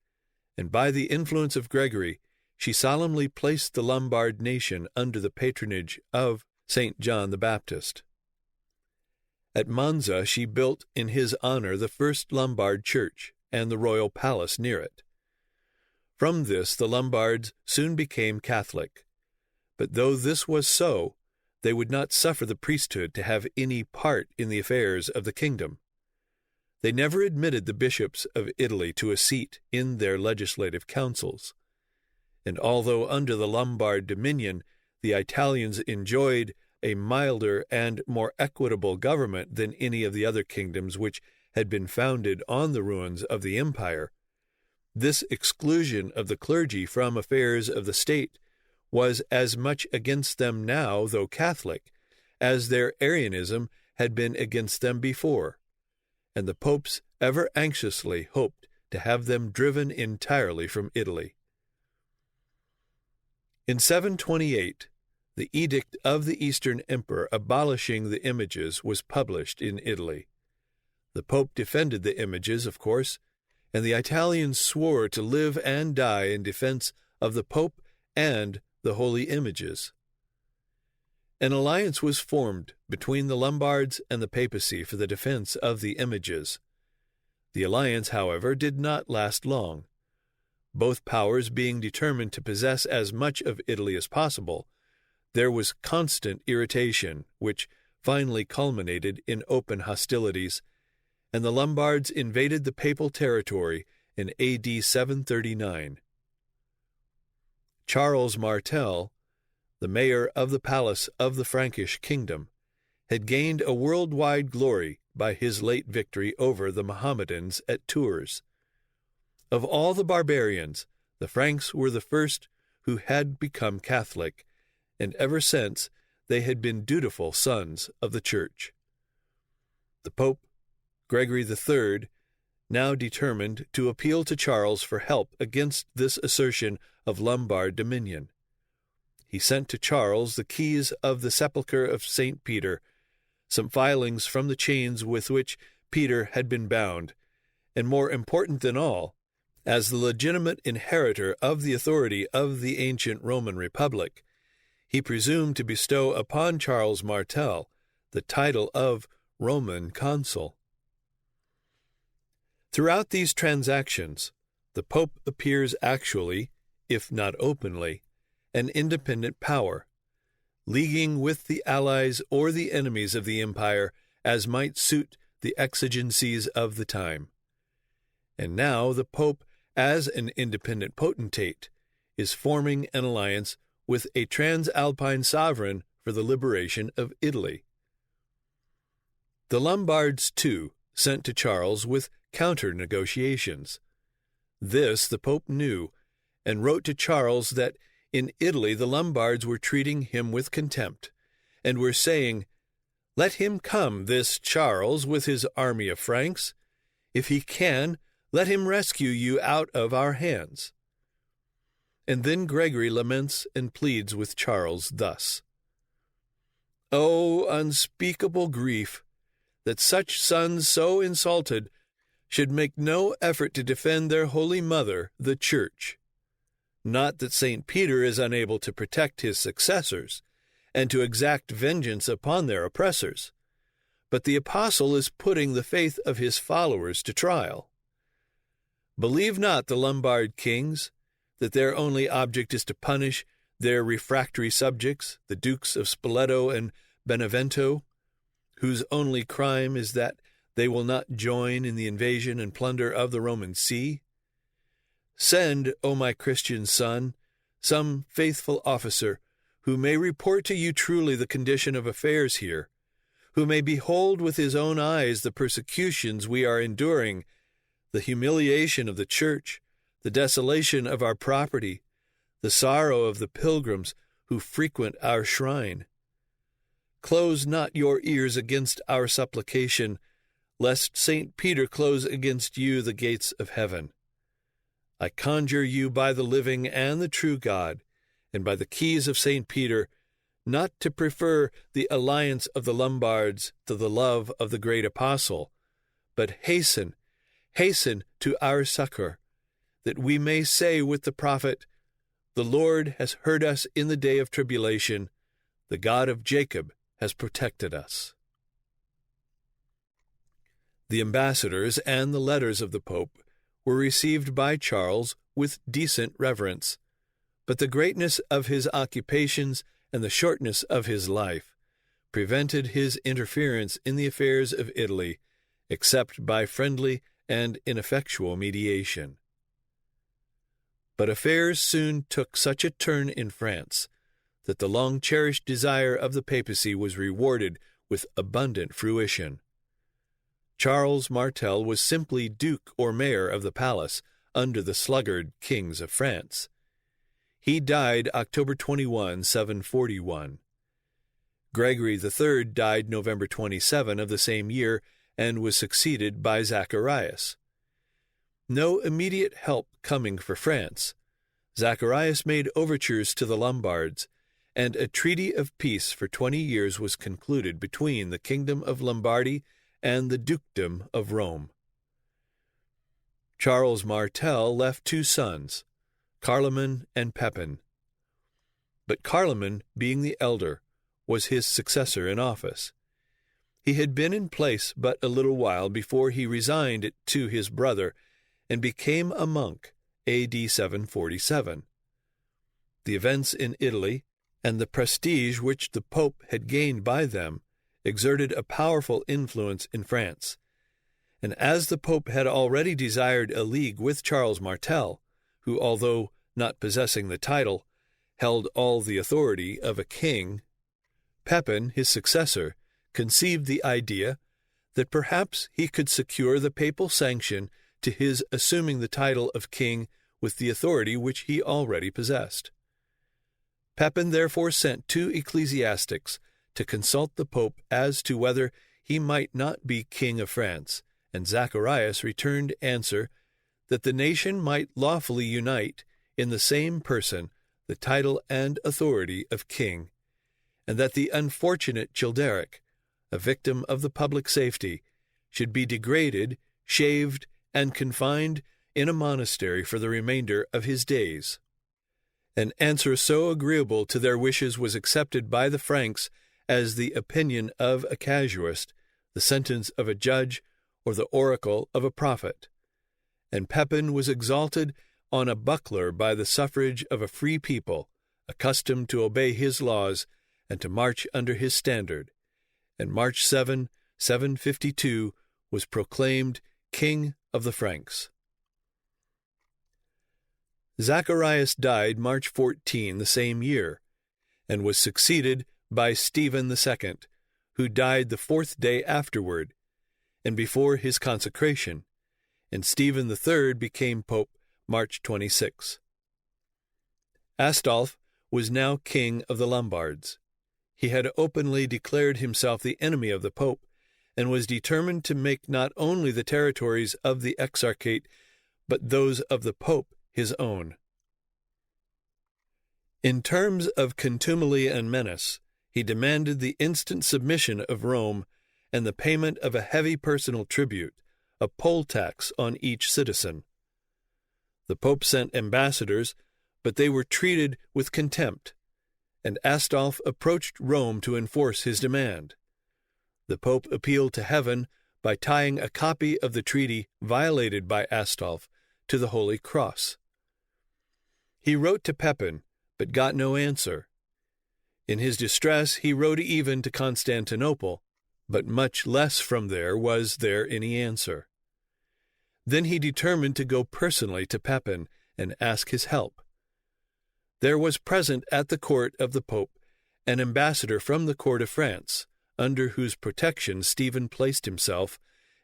and by the influence of Gregory, she solemnly placed the Lombard nation under the patronage of St. John the Baptist. At Monza she built in his honor the first Lombard church and the royal palace near it. From this the Lombards soon became Catholic, but though this was so, they would not suffer the priesthood to have any part in the affairs of the kingdom. They never admitted the bishops of Italy to a seat in their legislative councils. And although under the Lombard dominion the Italians enjoyed a milder and more equitable government than any of the other kingdoms which had been founded on the ruins of the empire, this exclusion of the clergy from affairs of the state was as much against them now, though Catholic, as their Arianism had been against them before, and the popes ever anxiously hoped to have them driven entirely from Italy. In 728, the edict of the Eastern Emperor abolishing the images was published in Italy. The Pope defended the images, of course, and the Italians swore to live and die in defense of the Pope and the holy images. An alliance was formed between the Lombards and the Papacy for the defense of the images. The alliance, however, did not last long. Both powers being determined to possess as much of Italy as possible, there was constant irritation, which finally culminated in open hostilities, and the Lombards invaded the papal territory in A.D. 739. Charles Martel, the mayor of the palace of the Frankish kingdom, had gained a worldwide glory by his late victory over the Mohammedans at Tours. Of all the barbarians, the Franks were the first who had become Catholic, and ever since they had been dutiful sons of the Church. The Pope, Gregory III, now determined to appeal to Charles for help against this assertion of Lombard dominion. He sent to Charles the keys of the sepulchre of St. Peter, some filings from the chains with which Peter had been bound, and more important than all, as the legitimate inheritor of the authority of the ancient Roman Republic, he presumed to bestow upon Charles Martel the title of Roman consul. Throughout these transactions, the Pope appears actually, if not openly, an independent power, leaguing with the allies or the enemies of the empire as might suit the exigencies of the time. And now the Pope, as an independent potentate, is forming an alliance with a transalpine sovereign for the liberation of Italy. The Lombards, too, sent to Charles with counter-negotiations. This the Pope knew, and wrote to Charles that in Italy the Lombards were treating him with contempt, and were saying, "Let him come, this Charles, with his army of Franks. If he can, let him rescue you out of our hands." And then Gregory laments and pleads with Charles thus: "O unspeakable grief, that such sons so insulted should make no effort to defend their holy mother, the Church. Not that St. Peter is unable to protect his successors, and to exact vengeance upon their oppressors, but the apostle is putting the faith of his followers to trial. Believe not the Lombard kings, that their only object is to punish their refractory subjects, the Dukes of Spoleto and Benevento, whose only crime is that they will not join in the invasion and plunder of the Roman See. Send, O my Christian son, some faithful officer, who may report to you truly the condition of affairs here, who may behold with his own eyes the persecutions we are enduring, the humiliation of the Church, the desolation of our property, the sorrow of the pilgrims who frequent our shrine. Close not your ears against our supplication, lest St. Peter close against you the gates of heaven. I conjure you by the living and the true God, and by the keys of St. Peter, not to prefer the alliance of the Lombards to the love of the great apostle, but hasten to our succor, that we may say with the prophet, 'The Lord has heard us in the day of tribulation. The God of Jacob has protected us.'" The ambassadors and the letters of the Pope were received by Charles with decent reverence, but the greatness of his occupations and the shortness of his life prevented his interference in the affairs of Italy, except by friendly and ineffectual mediation. But affairs soon took such a turn in France that the long-cherished desire of the papacy was rewarded with abundant fruition. Charles Martel was simply duke or mayor of the palace under the sluggard kings of France. He died October 21, 741. Gregory III died November 27 of the same year and was succeeded by Zacharias. No immediate help coming for France, Zacharias made overtures to the Lombards, and a treaty of peace for 20 years was concluded between the Kingdom of Lombardy and the Dukedom of Rome. Charles Martel left 2 sons, Carloman and Pepin. But Carloman, being the elder, was his successor in office. He had been in place but a little while before he resigned it to his brother and became a monk, A.D. 747. The events in Italy, and the prestige which the Pope had gained by them, exerted a powerful influence in France. And as the Pope had already desired a league with Charles Martel, who, although not possessing the title, held all the authority of a king, Pepin, his successor, conceived the idea that perhaps he could secure the papal sanction to his assuming the title of king with the authority which he already possessed. Pepin therefore sent 2 ecclesiastics to consult the Pope as to whether he might not be king of France, and Zacharias returned answer that the nation might lawfully unite in the same person the title and authority of king, and that the unfortunate Childeric, a victim of the public safety, should be degraded, shaved, and confined in a monastery for the remainder of his days. An answer so agreeable to their wishes was accepted by the Franks as the opinion of a casuist, the sentence of a judge, or the oracle of a prophet. And Pepin was exalted on a buckler by the suffrage of a free people, accustomed to obey his laws and to march under his standard, and March 7, 752, was proclaimed King of the Franks. Zacharias died March 14 the same year, and was succeeded by Stephen II, who died the 4th day afterward, and before his consecration, and Stephen III became Pope March 26. Astolph was now king of the Lombards. He had openly declared himself the enemy of the Pope, and was determined to make not only the territories of the Exarchate, but those of the Pope his own. In terms of contumely and menace, he demanded the instant submission of Rome and the payment of a heavy personal tribute, a poll tax on each citizen. The Pope sent ambassadors, but they were treated with contempt, and Astolph approached Rome to enforce his demand. The Pope appealed to heaven by tying a copy of the treaty violated by Astolph to the Holy Cross. He wrote to Pepin, but got no answer. In his distress he wrote even to Constantinople, but much less from there was there any answer. Then he determined to go personally to Pepin and ask his help. There was present at the court of the Pope an ambassador from the court of France, under whose protection Stephen placed himself,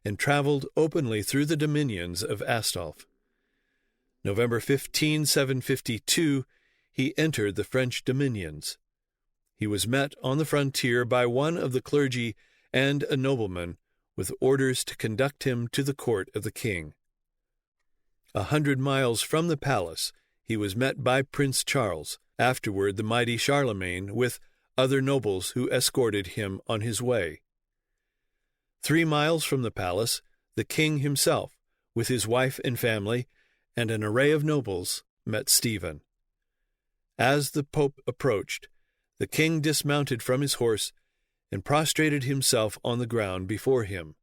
and traveled openly through the dominions of Astolph. November 15, 752, he entered the French dominions. He was met on the frontier by one of the clergy and a nobleman, with orders to conduct him to the court of the king. 100 miles from the palace, he was met by Prince Charles, afterward the mighty Charlemagne, with other nobles who escorted him on his way. 3 miles from the palace, the king himself, with his wife and family, and an array of nobles, met Stephen. As the Pope approached, the king dismounted from his horse and prostrated himself on the ground before him.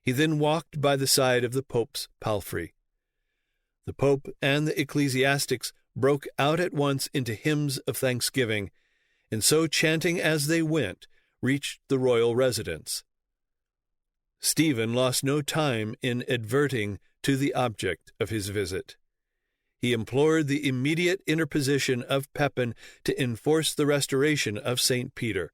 He then walked by the side of the Pope's palfrey. The Pope and the ecclesiastics broke out at once into hymns of thanksgiving, and so chanting as they went, reached the royal residence. Stephen lost no time in adverting to the object of his visit. He implored the immediate interposition of Pepin to enforce the restoration of St. Peter.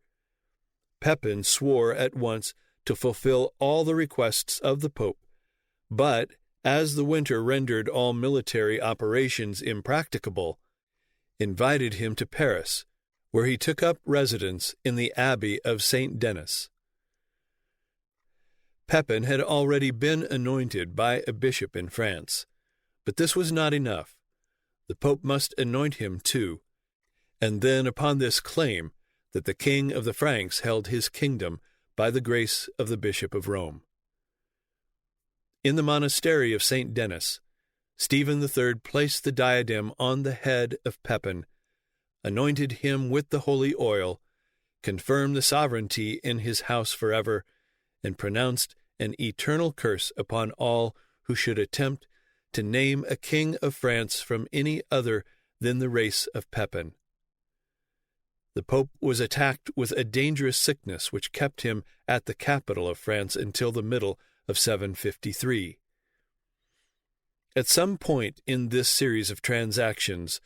Pepin swore at once to fulfill all the requests of the Pope, but, as the winter rendered all military operations impracticable, invited him to Paris, where he took up residence in the Abbey of St. Denis. Pepin had already been anointed by a bishop in France, but this was not enough. The Pope must anoint him too, and then upon this claim that the king of the Franks held his kingdom by the grace of the Bishop of Rome. In the monastery of St. Denis, Stephen III placed the diadem on the head of Pepin, anointed him with the holy oil, confirmed the sovereignty in his house forever, and pronounced an eternal curse upon all who should attempt to name a king of France from any other than the race of Pepin. The Pope was attacked with a dangerous sickness which kept him at the capital of France until the middle of 753. At some point in this series of transactions,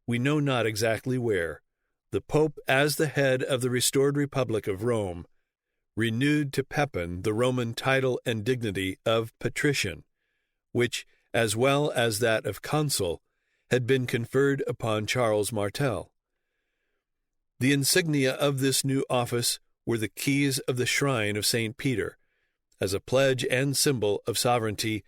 we know not exactly where, the Pope, as the head of the restored Republic of Rome, renewed to Pepin the Roman title and dignity of patrician, which, as well as that of consul, had been conferred upon Charles Martel. The insignia of this new office were the keys of the shrine of St. Peter, as a pledge and symbol of sovereignty,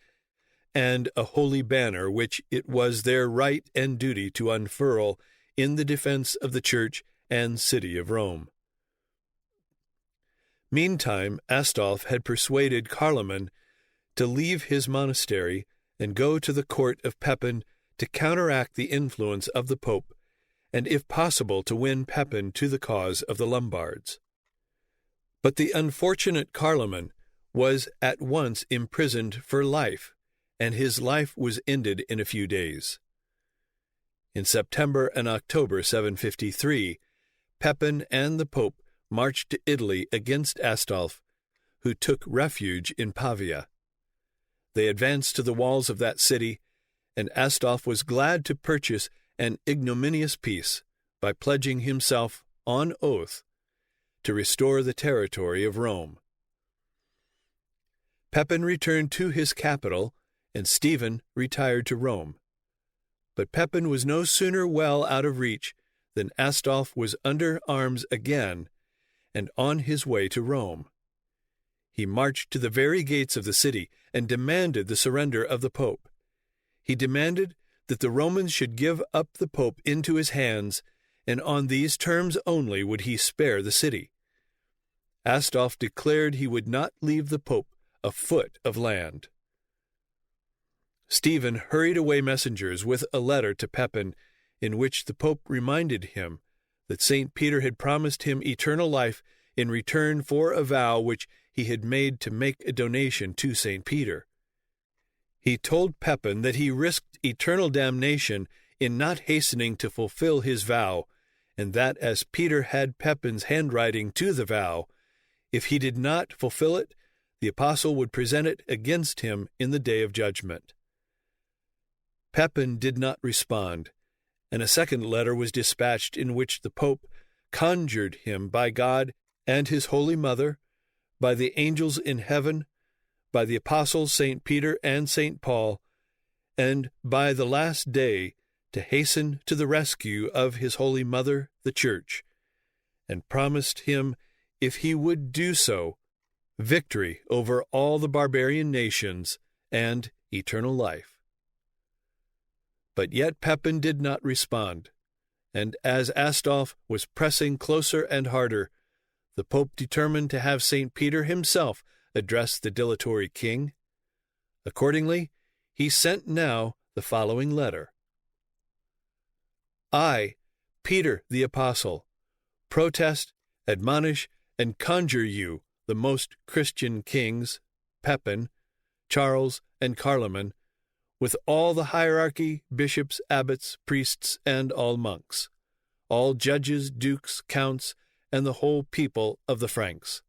and a holy banner which it was their right and duty to unfurl in the defense of the Church and city of Rome. Meantime, Astolph had persuaded Carloman to leave his monastery and go to the court of Pepin to counteract the influence of the Pope, and if possible to win Pepin to the cause of the Lombards. But the unfortunate Carloman was at once imprisoned for life, and his life was ended in a few days. In September and October 753, Pepin and the Pope marched to Italy against Astolph, who took refuge in Pavia. They advanced to the walls of that city, and Astolph was glad to purchase an ignominious peace by pledging himself on oath to restore the territory of Rome. Pepin returned to his capital, and Stephen retired to Rome. But Pepin was no sooner well out of reach than Astolph was under arms again and on his way to Rome. He marched to the very gates of the city and demanded the surrender of the Pope. He demanded that the Romans should give up the Pope into his hands, and on these terms only would he spare the city. Astolph declared he would not leave the Pope a foot of land. Stephen hurried away messengers with a letter to Pepin, in which the Pope reminded him that St. Peter had promised him eternal life in return for a vow which he had made to make a donation to St. Peter. He told Pepin that he risked eternal damnation in not hastening to fulfill his vow, and that as Peter had Pepin's handwriting to the vow, if he did not fulfill it, the apostle would present it against him in the day of judgment. Pepin did not respond, and a second letter was dispatched in which the Pope conjured him by God and his Holy Mother, by the angels in heaven, by the apostles St. Peter and St. Paul, and by the last day to hasten to the rescue of his Holy Mother, the Church, and promised him, if he would do so, victory over all the barbarian nations and eternal life. But yet Pepin did not respond, and as Astolph was pressing closer and harder, the Pope determined to have St. Peter himself address the dilatory king. Accordingly, he sent now the following letter. I, Peter the Apostle, protest, admonish, and conjure you, the most Christian kings, Pepin, Charles, and Carloman, with all the hierarchy, bishops, abbots, priests, and all monks, all judges, dukes, counts, and the whole people of the Franks.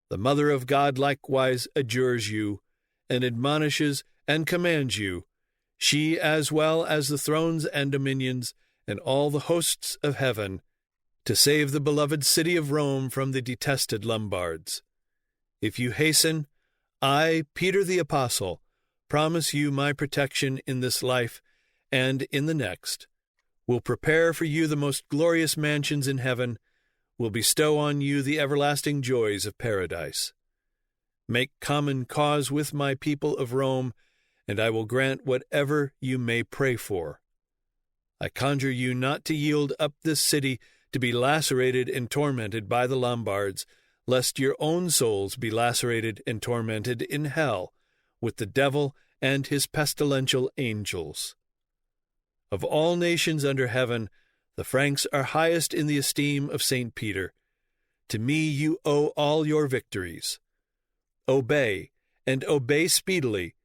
The Mother of God likewise adjures you, and admonishes and commands you, she as well as the thrones and dominions, and all the hosts of heaven, to save the beloved city of Rome from the detested Lombards. If you hasten, I, Peter the Apostle, promise you my protection in this life and in the next, will prepare for you the most glorious mansions in heaven, will bestow on you the everlasting joys of paradise. Make common cause with my people of Rome, and I will grant whatever you may pray for. I conjure you not to yield up this city to be lacerated and tormented by the Lombards, lest your own souls be lacerated and tormented in hell with the devil and his pestilential angels. Of all nations under heaven, the Franks are highest in the esteem of St. Peter. To me you owe all your victories. Obey, and obey speedily,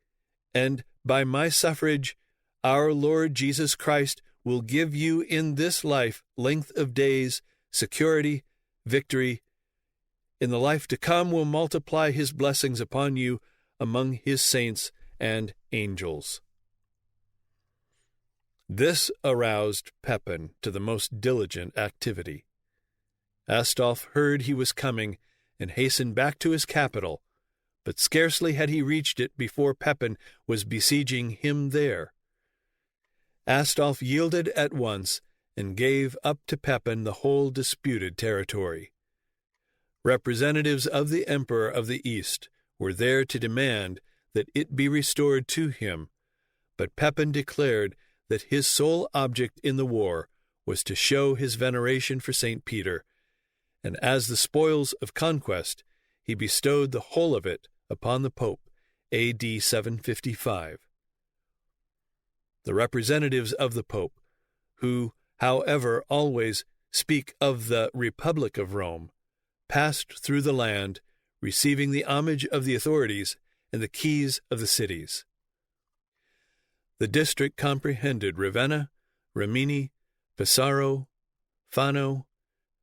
and by my suffrage our Lord Jesus Christ will give you in this life length of days, security, victory. In the life to come will multiply his blessings upon you among his saints and angels. This aroused Pepin to the most diligent activity. Astolph heard he was coming and hastened back to his capital, but scarcely had he reached it before Pepin was besieging him there. Astolph yielded at once and gave up to Pepin the whole disputed territory. Representatives of the Emperor of the East were there to demand that it be restored to him, but Pepin declared that his sole object in the war was to show his veneration for St. Peter, and as the spoils of conquest, he bestowed the whole of it upon the Pope, A.D. 755. The representatives of the Pope, who, however, always speak of the Republic of Rome, passed through the land, receiving the homage of the authorities and the keys of the cities. The district comprehended Ravenna, Rimini, Pesaro, Fano,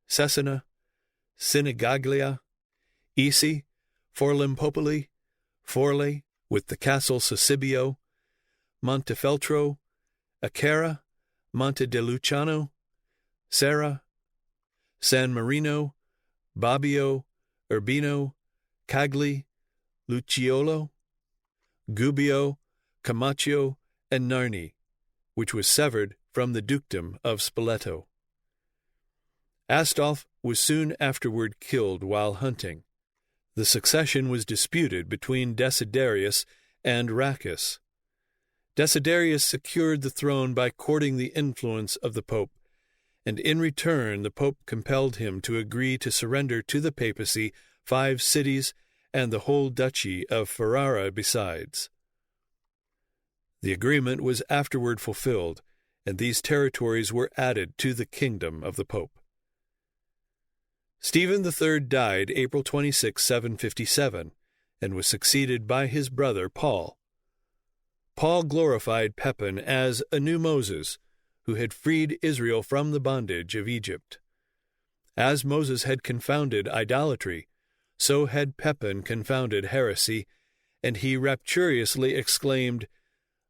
Cesena, Sinigaglia, Isi, Forlimpopoli, Forli, with the castle Sosibio, Montefeltro, Acerra, Monte de Luciano, Serra, San Marino, Bobbio, Urbino, Cagli, Luciolo, Gubbio, Camaccio, and Narni, which was severed from the dukedom of Spoleto. Astolph was soon afterward killed while hunting. The succession was disputed between Desiderius and Rachis. Desiderius secured the throne by courting the influence of the Pope, and in return the Pope compelled him to agree to surrender to the papacy 5 cities and the whole duchy of Ferrara besides. The agreement was afterward fulfilled, and these territories were added to the kingdom of the Pope. Stephen III died April 26, 757, and was succeeded by his brother Paul. Paul glorified Pepin as a new Moses, who had freed Israel from the bondage of Egypt. As Moses had confounded idolatry, so had Pepin confounded heresy, and he rapturously exclaimed,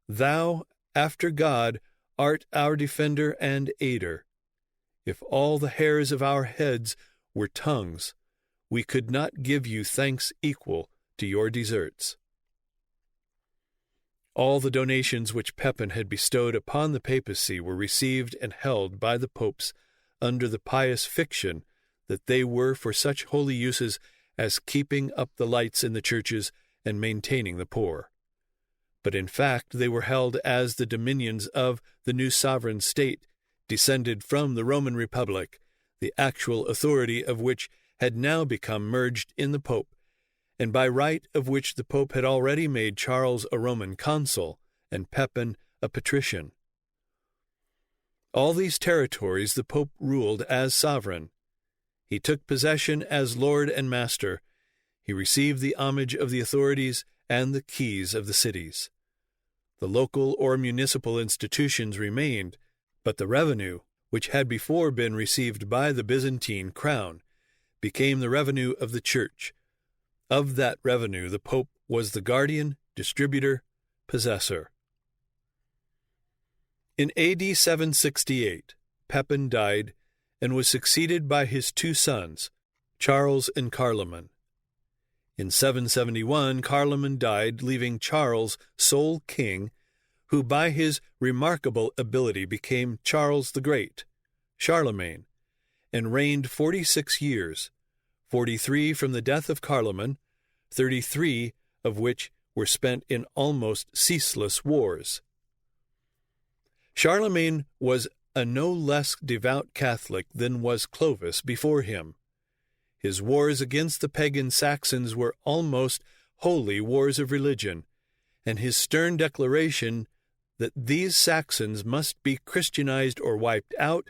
"Thou, after God, art our defender and aider. If all the hairs of our heads were tongues, we could not give you thanks equal to your deserts." All the donations which Pepin had bestowed upon the papacy were received and held by the popes under the pious fiction that they were for such holy uses as keeping up the lights in the churches and maintaining the poor. But in fact they were held as the dominions of the new sovereign state descended from the Roman Republic, the actual authority of which had now become merged in the Pope, and by right of which the Pope had already made Charles a Roman consul and Pepin a patrician. All these territories the Pope ruled as sovereign. He took possession as lord and master. He received the homage of the authorities and the keys of the cities. The local or municipal institutions remained, but the revenue which had before been received by the Byzantine crown, became the revenue of the Church. Of that revenue the Pope was the guardian, distributor, possessor. In AD 768, Pepin died and was succeeded by his two sons, Charles and Carloman. In 771, Carloman died, leaving Charles sole king, who by his remarkable ability became Charles the Great, Charlemagne, and reigned 46 years, 43 from the death of Carloman, 33 of which were spent in almost ceaseless wars. Charlemagne was a no less devout Catholic than was Clovis before him. His wars against the pagan Saxons were almost wholly wars of religion, and his stern declaration that these Saxons must be Christianized or wiped out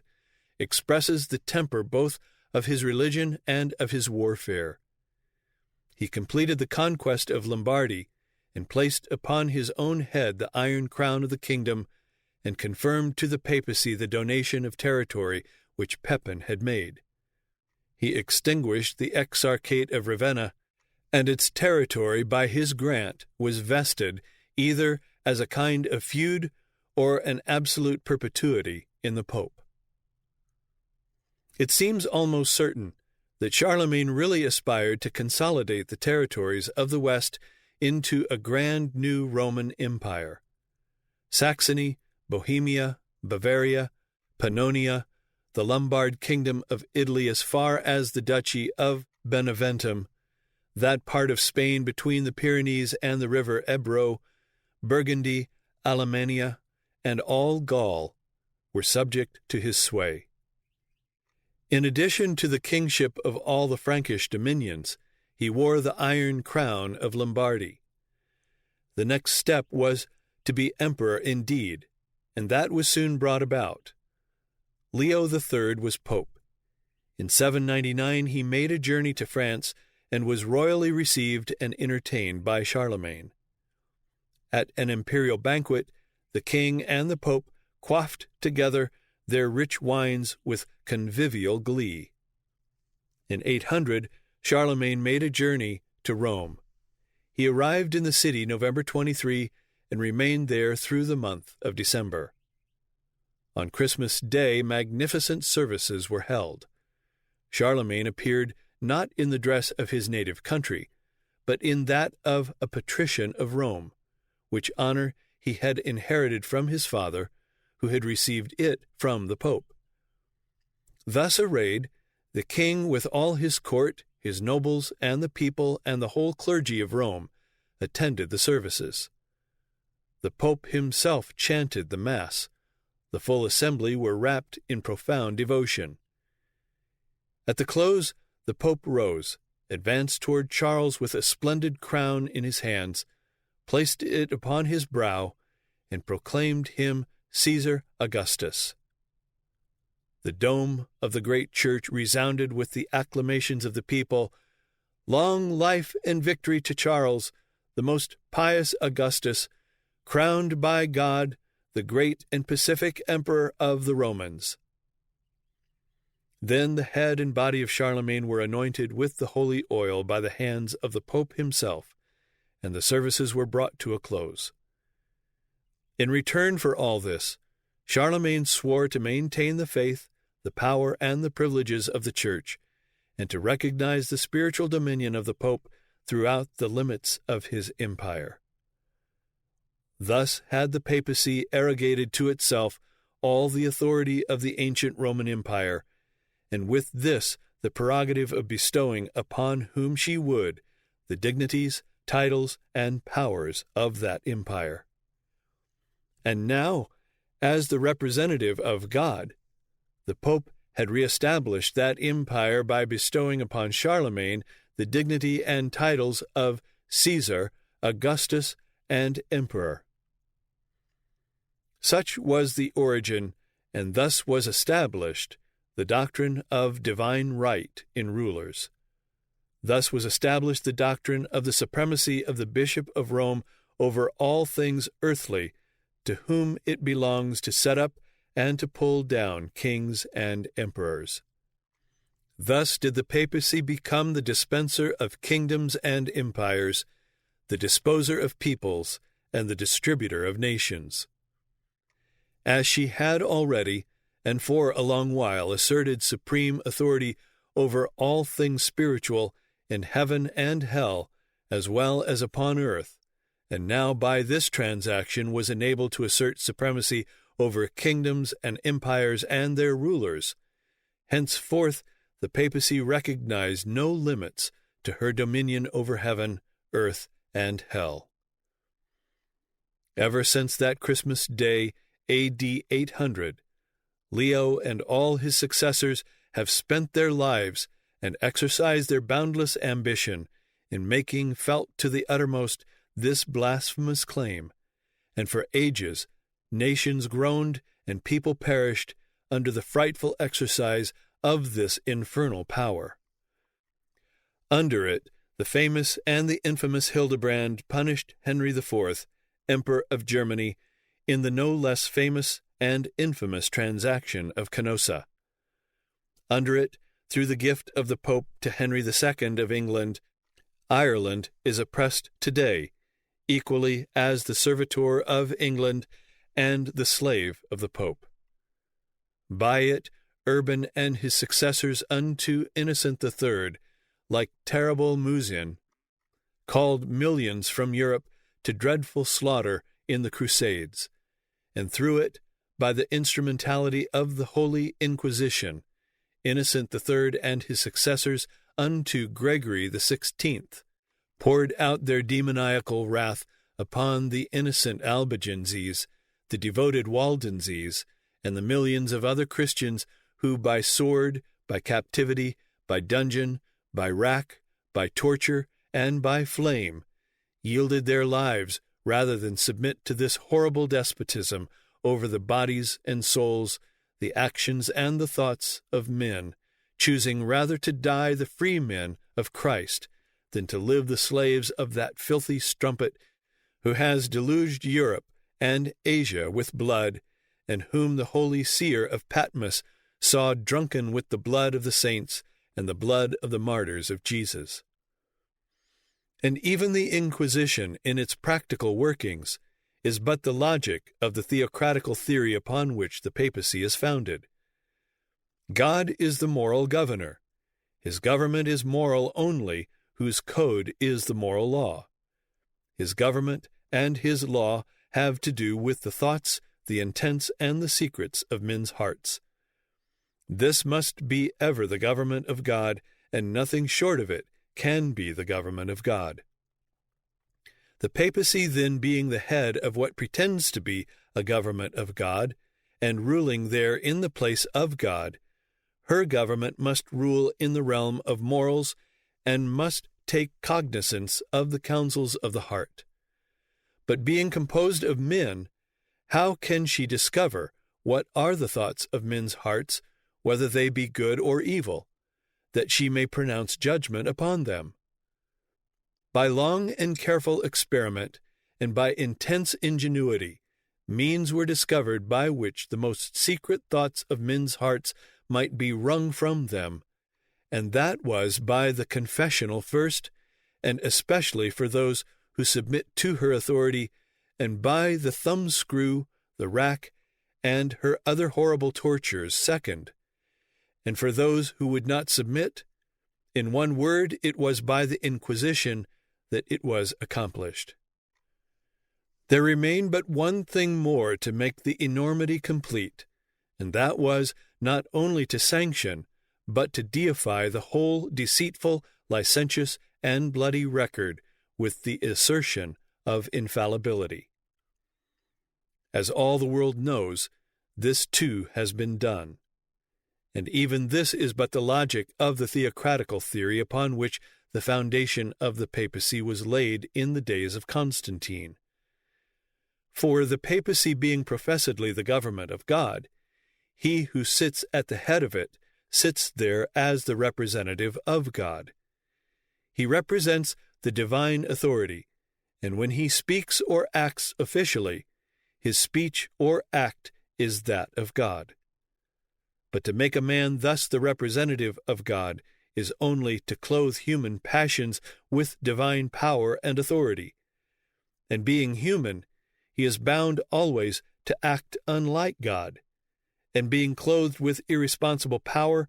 expresses the temper both of his religion and of his warfare. He completed the conquest of Lombardy and placed upon his own head the iron crown of the kingdom, and confirmed to the papacy the donation of territory which Pepin had made. He extinguished the Exarchate of Ravenna, and its territory by his grant was vested either as a kind of feud or an absolute perpetuity in the Pope. It seems almost certain that Charlemagne really aspired to consolidate the territories of the West into a grand new Roman Empire. Saxony, Bohemia, Bavaria, Pannonia, the Lombard kingdom of Italy as far as the duchy of Beneventum, that part of Spain between the Pyrenees and the river Ebro, Burgundy, Alemannia, and all Gaul were subject to his sway. In addition to the kingship of all the Frankish dominions, he wore the iron crown of Lombardy. The next step was to be emperor indeed, and that was soon brought about. Leo III was pope. In 799 he made a journey to France and was royally received and entertained by Charlemagne. At an imperial banquet, the king and the pope quaffed together their rich wines with convivial glee. In 800, Charlemagne made a journey to Rome. He arrived in the city November 23 and remained there through the month of December. On Christmas Day, magnificent services were held. Charlemagne appeared not in the dress of his native country, but in that of a patrician of Rome, which honor he had inherited from his father, who had received it from the Pope. Thus arrayed, the king with all his court, his nobles, and the people, and the whole clergy of Rome attended the services. The Pope himself chanted the Mass. The full assembly were wrapped in profound devotion. At the close, the Pope rose, advanced toward Charles with a splendid crown in his hands, placed it upon his brow, and proclaimed him Caesar Augustus. The dome of the great church resounded with the acclamations of the people. Long life and victory to Charles, the most pious Augustus, crowned by God, the great and pacific emperor of the Romans. Then the head and body of Charlemagne were anointed with the holy oil by the hands of the Pope himself, and the services were brought to a close. In return for all this, Charlemagne swore to maintain the faith, the power, and the privileges of the Church, and to recognize the spiritual dominion of the Pope throughout the limits of his empire. Thus had the papacy arrogated to itself all the authority of the ancient Roman Empire, and with this the prerogative of bestowing upon whom she would the dignities, titles, and powers of that empire. And now, as the representative of God, the Pope had reestablished that empire by bestowing upon Charlemagne the dignity and titles of Caesar, Augustus, and Emperor. Such was the origin, and thus was established, the doctrine of divine right in rulers. Thus was established the doctrine of the supremacy of the Bishop of Rome over all things earthly, to whom it belongs to set up and to pull down kings and emperors. Thus did the papacy become the dispenser of kingdoms and empires, the disposer of peoples, and the distributor of nations. As she had already, and for a long while, asserted supreme authority over all things spiritual in heaven and hell, as well as upon earth, and now by this transaction was enabled to assert supremacy over kingdoms and empires and their rulers, henceforth the papacy recognized no limits to her dominion over heaven, earth, and hell. Ever since that Christmas day, A.D. 800, Leo and all his successors have spent their lives and exercised their boundless ambition in making felt to the uttermost this blasphemous claim, and for ages nations groaned and people perished under the frightful exercise of this infernal power. Under it, the famous and the infamous Hildebrand punished Henry IV, Emperor of Germany, in the no less famous and infamous transaction of Canossa. Under it, through the gift of the Pope to Henry II of England, Ireland is oppressed today, equally as the servitor of England and the slave of the Pope. By it, Urban and his successors unto Innocent III, like terrible Musin, called millions from Europe to dreadful slaughter in the Crusades, and through it, by the instrumentality of the Holy Inquisition, Innocent III and his successors unto Gregory XVI poured out their demoniacal wrath upon the innocent Albigenses, the devoted Waldenses, and the millions of other Christians who by sword, by captivity, by dungeon, by rack, by torture, and by flame, yielded their lives rather than submit to this horrible despotism over the bodies and souls, the actions and the thoughts of men, choosing rather to die the free men of Christ than to live the slaves of that filthy strumpet who has deluged Europe and Asia with blood, and whom the holy seer of Patmos saw drunken with the blood of the saints and the blood of the martyrs of Jesus. And even the Inquisition, in its practical workings, is but the logic of the theocratical theory upon which the papacy is founded. God is the moral governor. His government is moral only, whose code is the moral law. His government and his law have to do with the thoughts, the intents, and the secrets of men's hearts. This must be ever the government of God, and nothing short of it can be the government of God. The papacy then being the head of what pretends to be a government of God, and ruling there in the place of God, her government must rule in the realm of morals, and must take cognizance of the counsels of the heart. But being composed of men, how can she discover what are the thoughts of men's hearts, whether they be good or evil, that she may pronounce judgment upon them? By long and careful experiment, and by intense ingenuity, means were discovered by which the most secret thoughts of men's hearts might be wrung from them, and that was by the confessional first, and especially for those who submit to her authority, and by the thumbscrew, the rack, and her other horrible tortures second, and for those who would not submit, in one word, it was by the Inquisition that it was accomplished. There remained but one thing more to make the enormity complete, and that was not only to sanction, but to deify the whole deceitful, licentious, and bloody record with the assertion of infallibility. As all the world knows, this too has been done. And even this is but the logic of the theocratical theory upon which the foundation of the papacy was laid in the days of Constantine. For the papacy being professedly the government of God, he who sits at the head of it sits there as the representative of God. He represents the divine authority, and when he speaks or acts officially, his speech or act is that of God. But to make a man thus the representative of God is only to clothe human passions with divine power and authority. And being human, he is bound always to act unlike God. And being clothed with irresponsible power,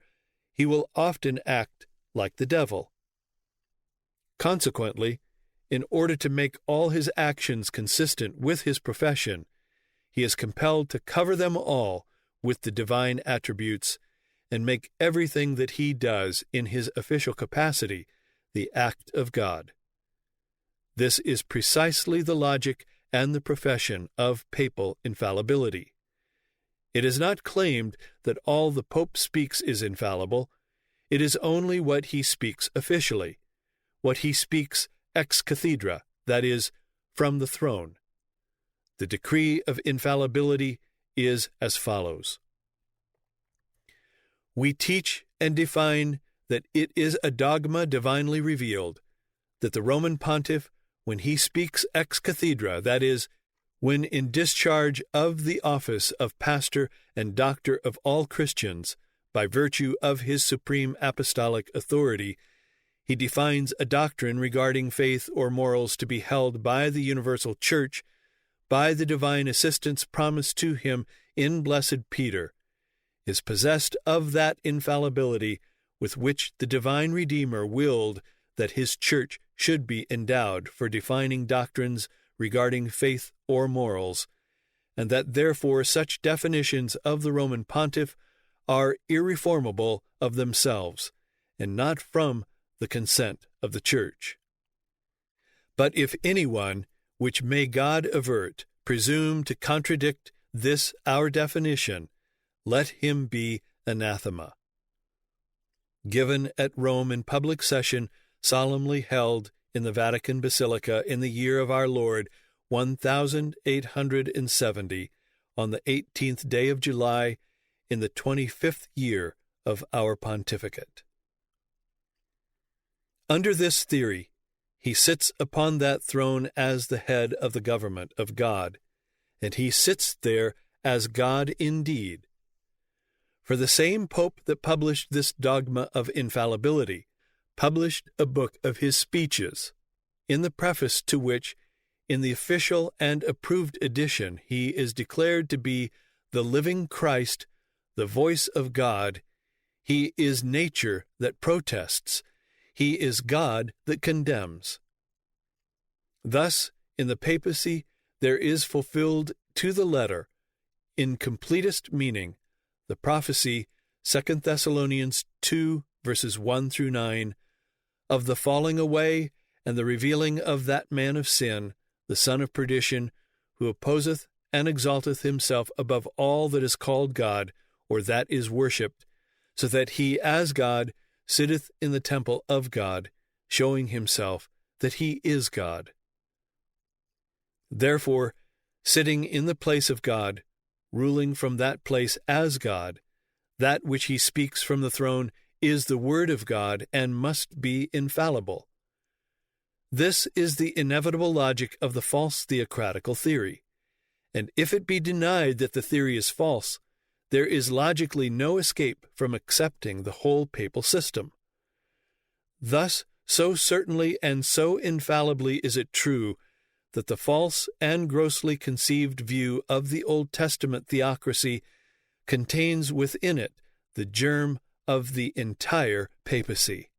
he will often act like the devil. Consequently, in order to make all his actions consistent with his profession, he is compelled to cover them all with the divine attributes and make everything that he does in his official capacity the act of God. This is precisely the logic and the profession of papal infallibility. It is not claimed that all the Pope speaks is infallible. It is only what he speaks officially, what he speaks ex cathedra, that is, from the throne. The decree of infallibility is as follows. We teach and define that it is a dogma divinely revealed, that the Roman Pontiff, when he speaks ex cathedra, that is, when in discharge of the office of pastor and doctor of all Christians, by virtue of his supreme apostolic authority, he defines a doctrine regarding faith or morals to be held by the universal Church, by the divine assistance promised to him in Blessed Peter, is possessed of that infallibility with which the divine Redeemer willed that his Church should be endowed for defining doctrines regarding faith or morals, and that therefore such definitions of the Roman Pontiff are irreformable of themselves, and not from the consent of the Church. But if anyone, which may God avert, presume to contradict this our definition, let him be anathema. Given at Rome in public session, solemnly held in the Vatican Basilica in the year of our Lord 1870, on the 18th day of July, in the 25th year of our pontificate. Under this theory, he sits upon that throne as the head of the government of God, and he sits there as God indeed. For the same Pope that published this dogma of infallibility published a book of his speeches, in the preface to which, in the official and approved edition, he is declared to be the living Christ, the voice of God. He is nature that protests. He is God that condemns. Thus, in the Papacy, there is fulfilled to the letter, in completest meaning, the prophecy, 2 Thessalonians 2, verses 1 through 9, of the falling away and the revealing of that man of sin, the son of perdition, who opposeth and exalteth himself above all that is called God, or that is worshipped, so that he, as God, sitteth in the temple of God, showing himself that he is God. Therefore, sitting in the place of God, ruling from that place as God, that which he speaks from the throne is the word of God and must be infallible. This is the inevitable logic of the false theocratical theory, and if it be denied that the theory is false, there is logically no escape from accepting the whole papal system. Thus, so certainly and so infallibly is it true that the false and grossly conceived view of the Old Testament theocracy contains within it the germ of the entire papacy.